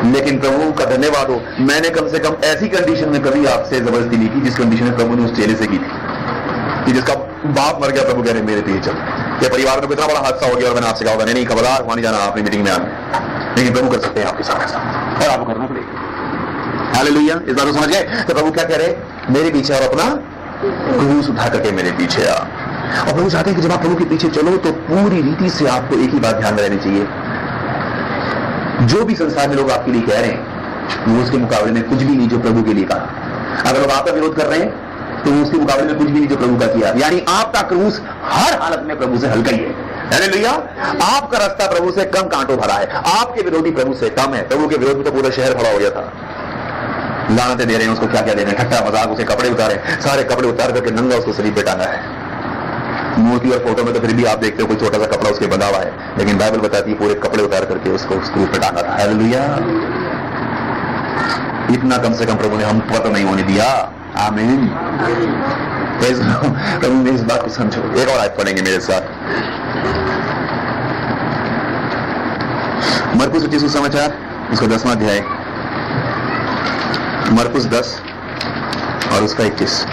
A: लेकिन प्रभु का धन्यवाद हो, मैंने कम से कम ऐसी कंडीशन में कभी आपसे जबरदस्ती नहीं की जिस कंडीशन में प्रभु ने उस चेले से की थी कि जिसका बाप मर गया। प्रभु कह रहे मेरे पीछे चल, ये परिवार में इतना बड़ा हादसा हो गया और मैंने आपसे कहा होगा नहीं खबरदार वहां नहीं जाना, आपने मीटिंग में आना। लेकिन प्रभु कर सकते हैं आपके साथ ऐसा, और आपको करना पड़ेगा। हालेलुया। इस बात को समझ गए। तो प्रभु क्या कह रहे, मेरे पीछे और अपना क्रूस उठा करके मेरे पीछे आ। और प्रभु चाहते हैं कि जब आप प्रभु के पीछे चलो तो पूरी रीति से आपको एक ही बात ध्यान में रहनी चाहिए, जो भी संसार में लोग आपके लिए कह रहे हैं वो उसके मुकाबले में कुछ भी नहीं जो प्रभु के लिए कहा। अगर लोग आपका विरोध कर रहे हैं तो उसके मुकाबले में कुछ भी नहीं जो प्रभु का किया। यानी आपका क्रूस हर हालत में प्रभु से हल्का ही है। हालेलुया। आपका रास्ता प्रभु से कम कांटों भरा है, आपके विरोधी प्रभु से कम है। प्रभु के विरोध में तो पूरा शहर खड़ा हो गया था, लानतें दे रहे हैं उसको, क्या क्या दे रहे हैं, ठट्टा मजाक, उसे कपड़े उतारे, सारे कपड़े उतार करके नंगा उसको शरीर पे टांगा है। मूर्ति और फोटो में तो फिर भी आप देखते हो कोई छोटा सा कपड़ा उसके बंधा हुआ है, लेकिन बाइबल बताती है पूरे कपड़े उतार करके उसको क्रूस पे टांगा था। हालेलुया। इतना कम से कम प्रभु ने हम पता नहीं होने दिया। आमीन। प्रभु ने इस बात को समझो। एक और आयत पढ़ेंगे मेरे साथ, मरकुस रचित सुसमाचार उसका 10वां अध्याय, मरकुस 10 और उसका 21।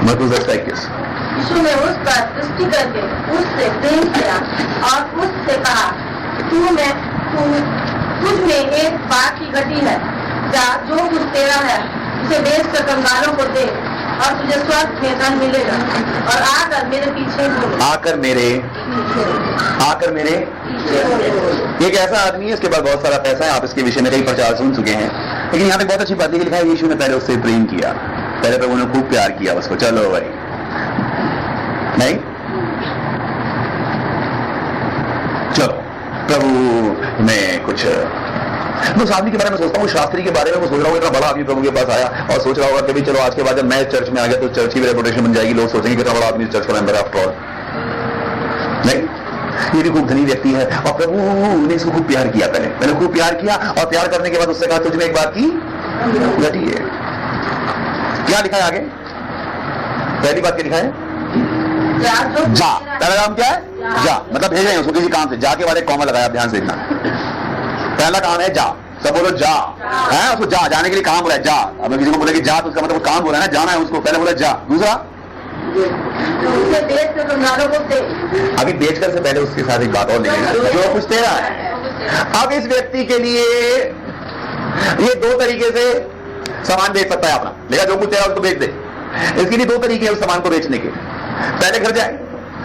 A: मरकुस 10 का 21।
B: यीशु ने उस पर दृष्टि करके उससे प्रेम किया और उससे कहा, तुझ में एक बात की घटी है, जा जो कुछ तेरा है उसे बेच कर कंगालों को दे और तुझे स्वर्ग में धन मिलेगा, और आकर मेरे पीछे हो।
A: आकर मेरे एक ऐसा आदमी है, इसके पास बहुत सारा पैसा है, आप इसके विषय में कई प्रचार सुन चुके हैं, लेकिन यहाँ पे बहुत अच्छी बात लिखा है, यीशु ने पहले उससे प्रेम किया, पहले प्रभु ने खूब प्यार किया उसको। चलो भाई, नहीं चलो प्रभु में कुछ, मैं उस आदमी के बारे में सोचता हूँ, शास्त्री के बारे में मैं सोच रहा हूँ, इतना बड़ा आदमी प्रभु के पास आया और सोच रहा होगा कि चलो आज के बाद जब मैं चर्च में आ गया तो चर्च की रेपुटेशन बन जाएगी, लोग सोचेंगे कितना बड़ा आदमी चर्च का मेंबर है आफ्टर ऑल। नहीं, ये भी खूब धनी व्यक्ति है और प्रभु ने इसको खूब प्यार किया, पहले मैंने खूब प्यार किया और प्यार करने के बाद उससे कहा तुझमें एक बात की घटी है। क्या लिखा है आगे? पहली बात क्या लिखा है? जा। पहला काम क्या है? जा, मतलब भेज रहे हैं उसको किसी काम से। जा के बाद एक कॉमा लगाया, ध्यान से देखना। पहला काम है जा, सब बोलो जा है, उसको जा, जाने के लिए काम बोला है जा। अब किसी को बोले कि जा तो उसका मतलब काम बोला है ना, जाना है उसको, पहले बोला जा। दूसरा अभी बेचकर से पहले उसके साथ एक बात और लिखेंगे, जो कुछ तेरा है। अब इस व्यक्ति के लिए ये दो तरीके से सामान बेच सकता है अपना, देखा, जो कुछ तेरा उसको बेच दे। इसके लिए दो तरीके हैं उस सामान को बेचने के। पहले घर जाए,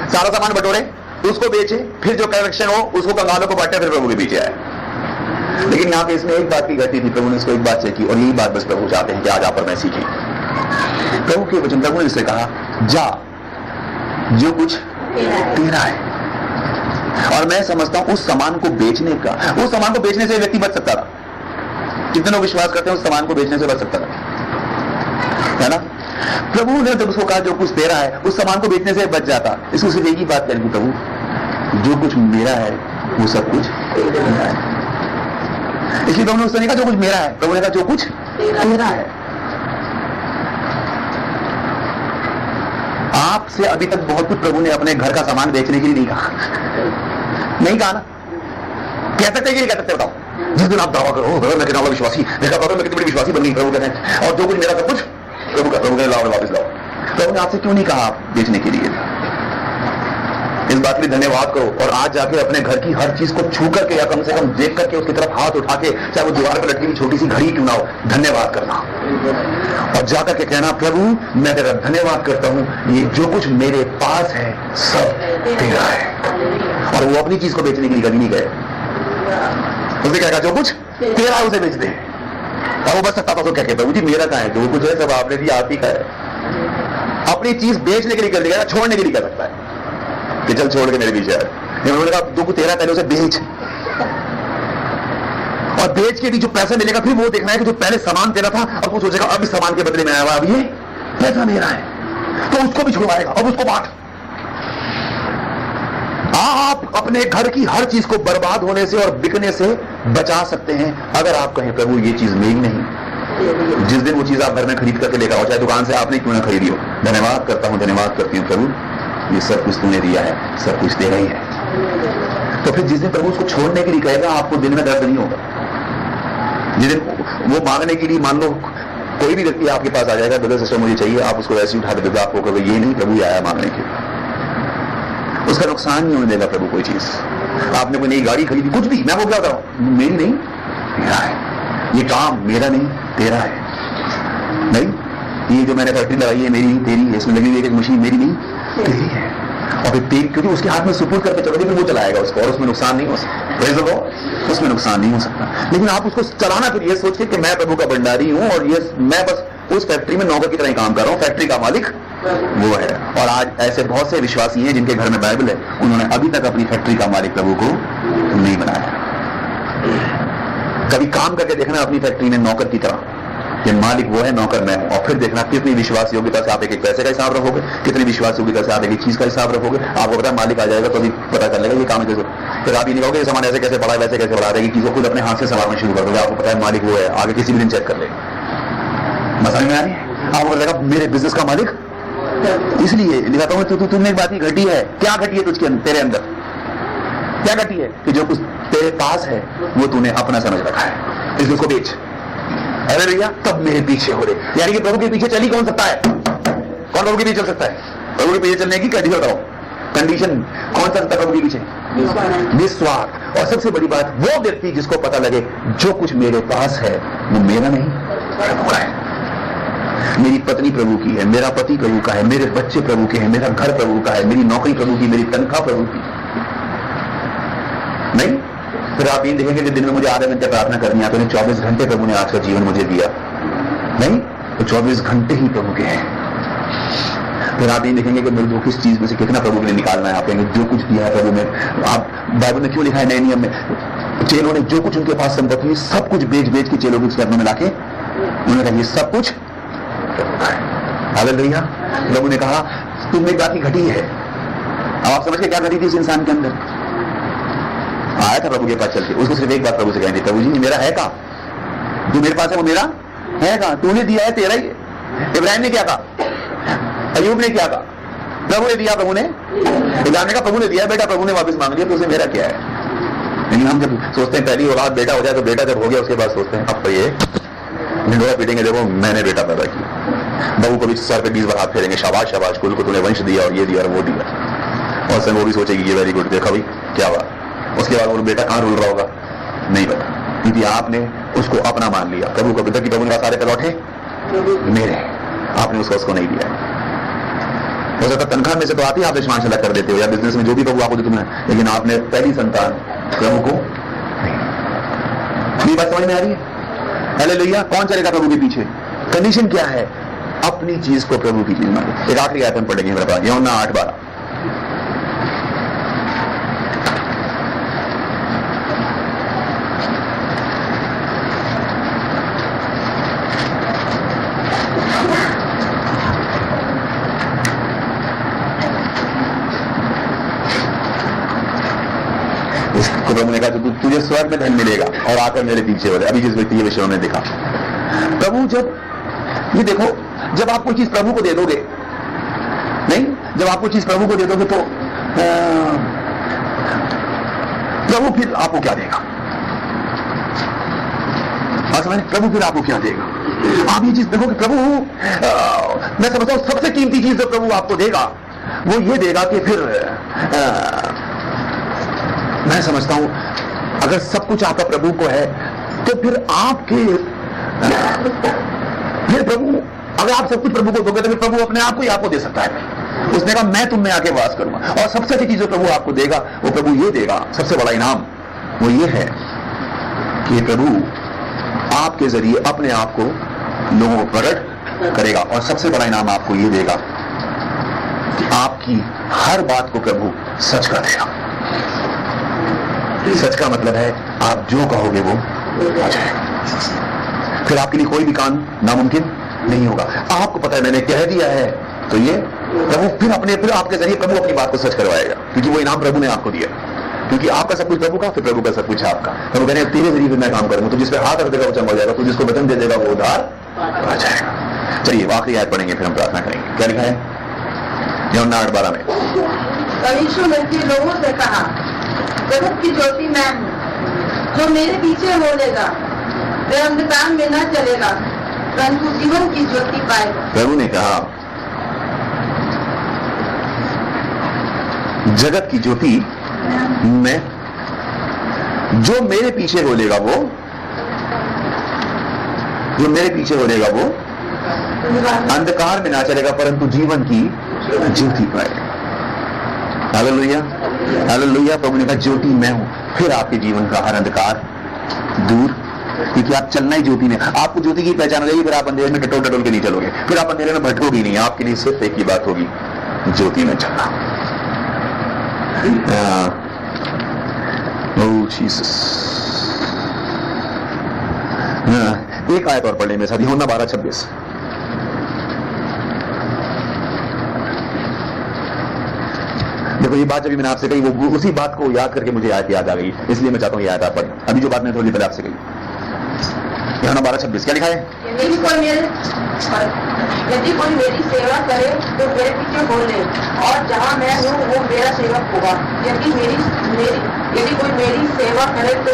A: सारा सामान बटोरे, उसको बेचे, फिर जो कलेक्शन हो उसको कंगालों को बांटे, फिर प्रभु के पीछे आए। लेकिन यहाँ पे इसमें एक बात की गलती थी, प्रभु ने इसको एक बात सीखी, और यही बात बस प्रभु चाहते हैं कि आज आप पर मैं सीखें। प्रभु के वचन, प्रभु ने इससे कहा जा, जो कुछ तेरा है। और मैं समझता हूं उस सामान को बेचने का, उस सामान को बेचने से व्यक्ति बच सकता था। कितने लोग विश्वास करते हैं उस सामान को बेचने से बच सकता था, है ना? प्रभु ने जब उसको कहा जो कुछ तेरा है, उस सामान को बेचने से बच जाता। इसको सिर्फ एक ही बात करेंगे, प्रभु जो कुछ मेरा है वो सब कुछ तेरा है। इसलिए प्रभु ने उसने कहा जो कुछ मेरा है, प्रभु ने कहा जो कुछ तेरा है। आपसे अभी तक बहुत कुछ प्रभु ने अपने घर का सामान बेचने के लिए नहीं कहा, नहीं कहा ना? कह सकते कि नहीं कह सकते? बताओ। जिस दिन आप दावा करो मैं कितना बड़ा विश्वासी, देखा मैं कितनी बड़ी विश्वासी बन गई, प्रभु कहते हैं और जो कुछ मेरा सब कुछ प्रभु का, प्रभु ने लाओ वापस लाओ। प्रभु ने आपसे क्यों नहीं कहा आप बेचने के लिए? इस बात के लिए धन्यवाद करो, और आज जाके अपने घर की हर चीज को छू करके या कम से कम देख करके उसकी तरफ हाथ उठा के, चाहे वो दीवार पर लटकी हुई छोटी सी घड़ी क्यों ना हो, धन्यवाद करना, और जाकर के कहना प्रभु मैं तेरा धन्यवाद करता हूं, ये जो कुछ मेरे पास है सब तेरा है। और वो अपनी चीज को बेचने के लिए कभी नहीं गए, उसने कहा जो कुछ तेरा उसे बेच दे। और वो बच सकता था तो क्या कहता, प्रभु जी मेरा कहा है, जो कुछ है सब आपने दिया, आप ही का है। अपनी चीज बेचने के लिए कर देगा, छोड़ने के लिए कर सकता है कि चल छोड़ के मेरे पीछे आए। उन्होंने कहा जो कुछ तेरा पहले उसे बेच, और बेच के भी जो पैसा मिलेगा फिर वो देखना है कि जो पहले सामान तेरा था, अब वो सोचेगा अब इस सामान के बदले में आया हुआ अब ये पैसा मेरा है, तो उसको भी छुड़वाएगा, अब उसको बांट। आप अपने घर की हर चीज को बर्बाद होने से और बिकने से बचा सकते हैं अगर आप कहें प्रभु ये चीज मेरी नहीं। जिस दिन वो चीज आप घर में खरीद करके लेकर आओ, चाहे दुकान से आपने क्यों ना खरीदी हो, धन्यवाद करता हूं, धन्यवाद करती हूं प्रभु, ये सब कुछ तूने दिया है, सब कुछ तेरा ही है। तो फिर जिस दिन प्रभु उसको छोड़ने के लिए कहेगा, आपको दिल में दर्द नहीं होगा। जिस दिन वो मांगने के लिए, मान लो कोई भी व्यक्ति आपके पास आ जाएगा, ब्रदर सिस्टर मुझे चाहिए, आप उसको वैसे उठा देगा, आपको कहोगे ये नहीं, प्रभु आया मांगने के लिए, उसका नुकसान नहीं होने देगा प्रभु कोई चीज। आपने कोई नई गाड़ी खरीदी, कुछ भी, मैं वो क्या करूं, मेरी नहीं तेरा है, ये काम मेरा नहीं तेरा है। नहीं, ये जो मैंने फैक्ट्री लगाई है मेरी नहीं तेरी है, इसमें लगी हुई एक मशीन मेरी नहीं तेरी है। और फिर तेरी, क्योंकि उसके हाथ में सुपुर्द करके चलोगे फिर वो चलाएगा उसको, और उसमें नुकसान नहीं हो सकता, उसमें नुकसान नहीं हो सकता। लेकिन आप उसको चलाना फिर ये सोच के कि मैं प्रभु का भंडारी हूं और ये मैं बस उस फैक्ट्री में नौकर की तरह ही काम कर रहा हूं, फैक्ट्री का मालिक वो है। और आज ऐसे बहुत से विश्वासी हैं जिनके घर में बाइबल है, उन्होंने अभी तक अपनी फैक्ट्री का मालिक प्रभु को नहीं बनाया। कभी काम करके देखना अपनी फैक्ट्री में नौकर की तरह, कि मालिक वो है, नौकर मैं हूं, और फिर देखना कितनी विश्वास योग्यता से आप एक पैसे का हिसाब रखोगे, कितनी विश्वास योग्यता से आप एक चीज का हिसाब रखोगे। आपको पता है मालिक आ जाएगा तो अभी पता कर लेगा ये काम कैसे। फिर आप ये नहीं कहोगे ये सामान ऐसे कैसे पड़ा है, वैसे कैसे पड़ा है, चीज को खुद अपने हाथ से संभालना शुरू कर दोगे। आपको पता है मालिक वो है, आगे किसी भी दिन चेक कर लेगा। मसला में आ रही है, आपको लगेगा मेरे बिजनेस का मालिक, इसलिए दिखाता हूं तुमने एक बात ही घटी है। क्या घटी है तुझके अंदर, तेरे अंदर क्या घटी है कि जो कुछ तेरे पास है वो तूने अपना समझ रखा है, इसलिए उसको बेच। अरे भैया तब मेरे पीछे हो रहे, यानी कि प्रभु के पीछे चल ही कौन सकता है? कौन प्रभु के पीछे चल सकता है? प्रभु के पीछे चलने की कंडीशन बताओ, कंडीशन कौन सा सकता है प्रभु के पीछे? निस्वार्थ। और सबसे बड़ी बात, वो व्यक्ति जिसको पता लगे जो कुछ मेरे पास है वो मेरा नहीं प्रभु का है। मेरी पत्नी प्रभु की है, मेरा पति प्रभु का है, मेरे बच्चे प्रभु के हैं, मेरा घर प्रभु का है, मेरी नौकरी प्रभु की, मेरी तनख्वाह प्रभु की नहीं। फिर आप ये देखेंगे कि दिन में मुझे आधे घंटे प्रार्थना करनी है, तो 24 घंटे प्रभु ने आज का जीवन मुझे दिया नहीं, तो 24 घंटे ही प्रभु के हैं। फिर आप ये देखेंगे कि मेरे को किस चीज में से कितना प्रभु ने निकालना है। आप कहेंगे जो कुछ दिया है प्रभु में। आप बाइबल में क्यों लिखा है नए नियम में, चेलों ने जो कुछ उनके पास संपत्ति सब कुछ बेच बेच के चेलों के चरणों में लाके उन्होंने कहा ये सब कुछ हालेलुया। प्रभु ने कहा तुमने एक बात की घटी है। अब आप समझ के क्या घटी थी उस इंसान के अंदर? आया था प्रभु के पास चलते, उसको सिर्फ एक बात प्रभु से कहनी, प्रभु जी मेरा है कहा, जो मेरे पास है वो मेरा है कहा, तूने दिया है तेरा ही है, इब्राहिम ने क्या कहा, अयूब ने क्या कहा, प्रभु ने दिया, प्रभु ने इब्राहिम ने कहा प्रभु ने दिया बेटा, प्रभु ने वापस मांग लिया, तो उसे मेरा क्या है। लेकिन हम जब सोचते हैं पहली औलाद बेटा हो जाए, तो बेटा जब हो गया उसके बाद सोचते हैं अब तो ये ढिंडोरा पीटेंगे, देखो मैंने बेटा पैदा किया। बहू को भी सर पे 20 बार हाथ फेरेंगे, शाबाश शाबाश, कुल को तूने वंश दिया और ये दिया और वो दिया, और सब वो भी सोचेगी ये वेरी गुड, देखा भाई क्या हुआ। उसके बाद वो बेटा कहां रुल रहा होगा नहीं पता, क्योंकि आपने उसको अपना मान लिया। प्रभु को पिता की प्रभु ने कहा सारे पे लौटे मेरे, आपने उसको नहीं दिया। हो सकता तनख्वाह में से तो आती है, आप विश्वास अलग कर देते हो, या बिजनेस में जो भी प्रभु आपको देते हैं, लेकिन आपने पहली संतान प्रभु को नहीं। बात समझ में आ रही है? हालेलुया। कौन चलेगा प्रभु के पीछे? कंडीशन क्या है? अपनी चीज को प्रभु की चीज माने। एक आखिरी आयत पढ़ेंगे मेरे पास, यूहन्ना 8:12। प्रभु ने कहा तुझे स्वर्ग में धन मिलेगा और आकर मेरे पीछे हो जाए। अभी जिस व्यक्ति के विषय में देखा, प्रभु जब ये देखो, जब आप कोई चीज प्रभु को दे दोगे, नहीं, जब आप कोई चीज प्रभु को दे दोगे तो प्रभु फिर आपको क्या देगा? समझ, प्रभु फिर आपको क्या देगा? आप ये चीज देखो कि प्रभु, मैं समझता हूं सबसे कीमती चीज जो प्रभु आपको देगा वो ये देगा कि फिर मैं समझता हूं अगर सब कुछ आपका प्रभु को है तो फिर आपके फिर प्रभु, अगर आप सब कुछ प्रभु को दोगे तो फिर प्रभु अपने आप को ही आपको दे सकता है। उसने कहा मैं तुम में आके वास करूंगा, और सबसे अच्छी चीज जो प्रभु आपको देगा वो प्रभु ये देगा, सबसे बड़ा इनाम वो ये है कि प्रभु आपके जरिए अपने आप को लोगों को प्रकट करेगा, और सबसे बड़ा इनाम आपको ये देगा कि आपकी हर बात को प्रभु सच कर देगा। सच का मतलब है आप जो कहोगे वो हो जाएगा, फिर आपके लिए कोई भी काम नामुमकिन नहीं होगा। आपको पता है मैंने कह दिया है तो ये प्रभु फिर आपके जरिए प्रभु अपनी बात को सच करवाएगा, क्योंकि वो इनाम प्रभु ने आपको दिया। क्योंकि आपका सब कुछ प्रभु का, फिर प्रभु का सब कुछ आपका। प्रभु कहने तेरे जरिए फिर मैं काम करूंगा, तो जिस पे हाथ रख देगा वो चमक जाएगा, तो जिसको वचन दे देगा वो उधार आ जाएगा। चलिए आखिरी आयत पढ़ेंगे, फिर हम प्रार्थना करेंगे। क्या लिखा है यूहन्ना 8:12 में?
B: यीशु ने लोगों से कहा जगत की ज्योति मैं हूँ, जो मेरे पीछे बोलेगा वह अंधकार में न चलेगा परंतु जीवन की ज्योति पाएगा।
A: प्रभु ने कहा जगत की ज्योति मैं, जो मेरे पीछे बोलेगा वो, जो मेरे पीछे बोलेगा वो अंधकार में ना चलेगा परंतु जीवन की ज्योति पाएगा। Hallelujah, hallelujah. प्रभु ने कहा ज्योति मैं हूं, फिर आपके जीवन का हर अंधकार दूर, क्योंकि आप चलना ही ज्योति में। आपको ज्योति की पहचान हो जाएगी, फिर आप अंधेरे में टटोल टटोल के नहीं चलोगे, फिर आप अंधेरे में भटकोगे नहीं। आपके लिए सिर्फ एक ही बात होगी, ज्योति में चलना। ओह जीसस। एक आयत और पढ़ने में साथ, यूहन्ना 12:26। देखो ये बात जब मैंने आपसे कही, वो उसी बात को याद करके मुझे याद आ गई, इसलिए मैं चाहता हूँ ये आयत आप पढ़ें। अभी जो बात मैंने थोड़ी पहले आपसे कही, यूहन्ना 12:26 क्या लिखा है?
B: यदि कोई मेरी सेवा करे तो मेरे पीछे बोले, और जहाँ मैं हूँ वो मेरा सेवक होगा। यदि कोई मेरी सेवा करे तो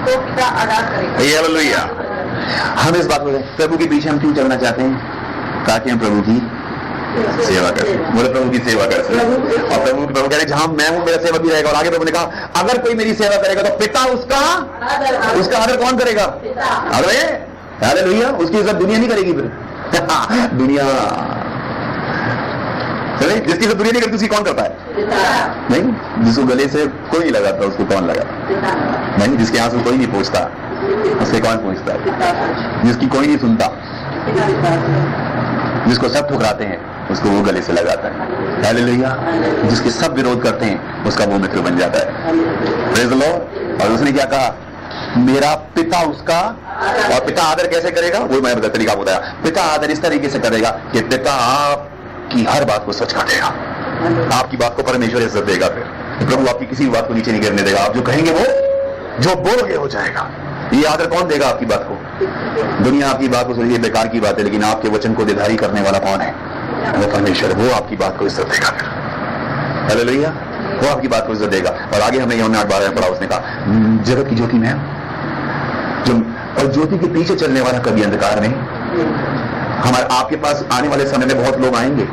B: पिता अदा करेगा।
A: हालेलुया। हम इस बात को प्रभु के पीछे हम क्यों चलना चाहते हैं? ताकि हम प्रभु की सेवा करें, बोले प्रभु की सेवा कर सके। और प्रभु कह रहे जहां मैं हूं मेरा सेवा भी रहेगा। और आगे प्रभु ने कहा अगर कोई मेरी सेवा करेगा तो पिता उसका आदर कौन करेगा? अरे हालेलुया। उसकी इज्जत दुनिया नहीं करेगी, फिर दुनिया जिसकी इज्जत दुनिया नहीं करती उसकी कौन करता है? नहीं, जिसको गले से कोई नहीं लगाता उसको कौन लगाता? नहीं, जिसके आंसू कोई नहीं पूछता उससे कौन पूछता है? जिसकी कोई नहीं सुनता, जिसको सब ठुकराते हैं उसको वो गले से लगाता है। हालेलुया। जिसके सब विरोध करते हैं उसका वो मित्र बन जाता है। Praise the Lord. और उसने क्या कहा? मेरा पिता उसका, और पिता आदर कैसे करेगा वो मैं तरीका बताया। पिता आदर इस तरीके से करेगा कि पिता आपकी हर बात को सच कर देगा, आपकी बात को परमेश्वर इज्जत देगा। फिर प्रभु आपकी किसी भी बात को नीचे नहीं गिरने देगा। आप जो कहेंगे वो, जो बोलोगे हो जाएगा। ये आदर कौन देगा आपकी बात को? दुनिया आपकी बात को सुनिए, बेकार की बात है, लेकिन आपके वचन को निर्धारित करने वाला कौन है? वो परमेश्वर। वो आपकी बात को इज्जत देगा। फिर हालेलुया, वो आपकी बात को इज्जत देगा। और आगे हमने यूहन्ना 8:12 में पढ़ा, उसने कहा जगत की ज्योति में जो, और ज्योति के पीछे चलने वाला कभी अंधकार नहीं। हमारे आपके पास आने वाले समय में बहुत लोग आएंगे,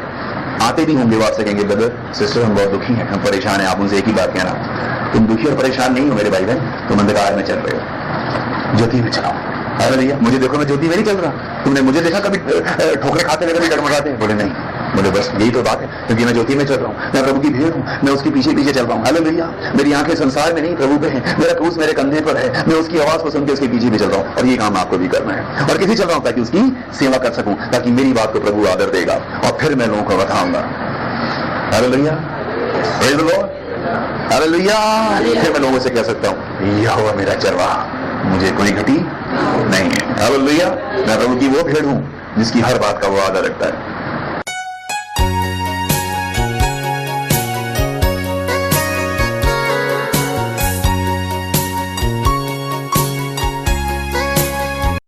A: आते भी होंगे, वो आपसे कहेंगे ब्रदर सिस्टर हम बहुत दुखी हैं, हम परेशान हैं। आप उनसे एक ही बात कहना, तुम दुखी और परेशान नहीं हो मेरे भाई बहन, तुम अंधकार में चल रहे हो, ज्योति में चलाओ। अरे भैया मुझे देखो, मैं ज्योति में नहीं चल रहा, तुमने मुझे देखा कभी ठोकरे खाते हुए, कभी डगमगाते? बोले नहीं, बोले बस यही तो बात है, क्योंकि मैं ज्योति में चल रहा हूँ, मैं प्रभु की भीड़ हूँ, मैं उसके पीछे पीछे चल रहा हूँ। हेलो भैया, मेरी आंखें संसार में नहीं प्रभु पे है, मेरा क्रूस मेरे कंधे पर है, मैं उसकी आवाज को सुन के उसके पीछे भी चल रहा हूँ। और ये काम आपको भी करना है। और किसी चल रहा हूँ ताकि उसकी सेवा कर सकूं, ताकि मेरी बात को प्रभु आदर देगा और फिर मैं लोगों को बताऊंगा। Hallelujah, praise the Lord, hallelujah. फिर मैं लोगों से कह सकता हूँ यहोवा मेरा चरवाहा, मुझे कोई घटी नहीं है। हालेलुया, मैं प्रभु की वो भेड़ हूं जिसकी हर बात का वो आदर रखता है।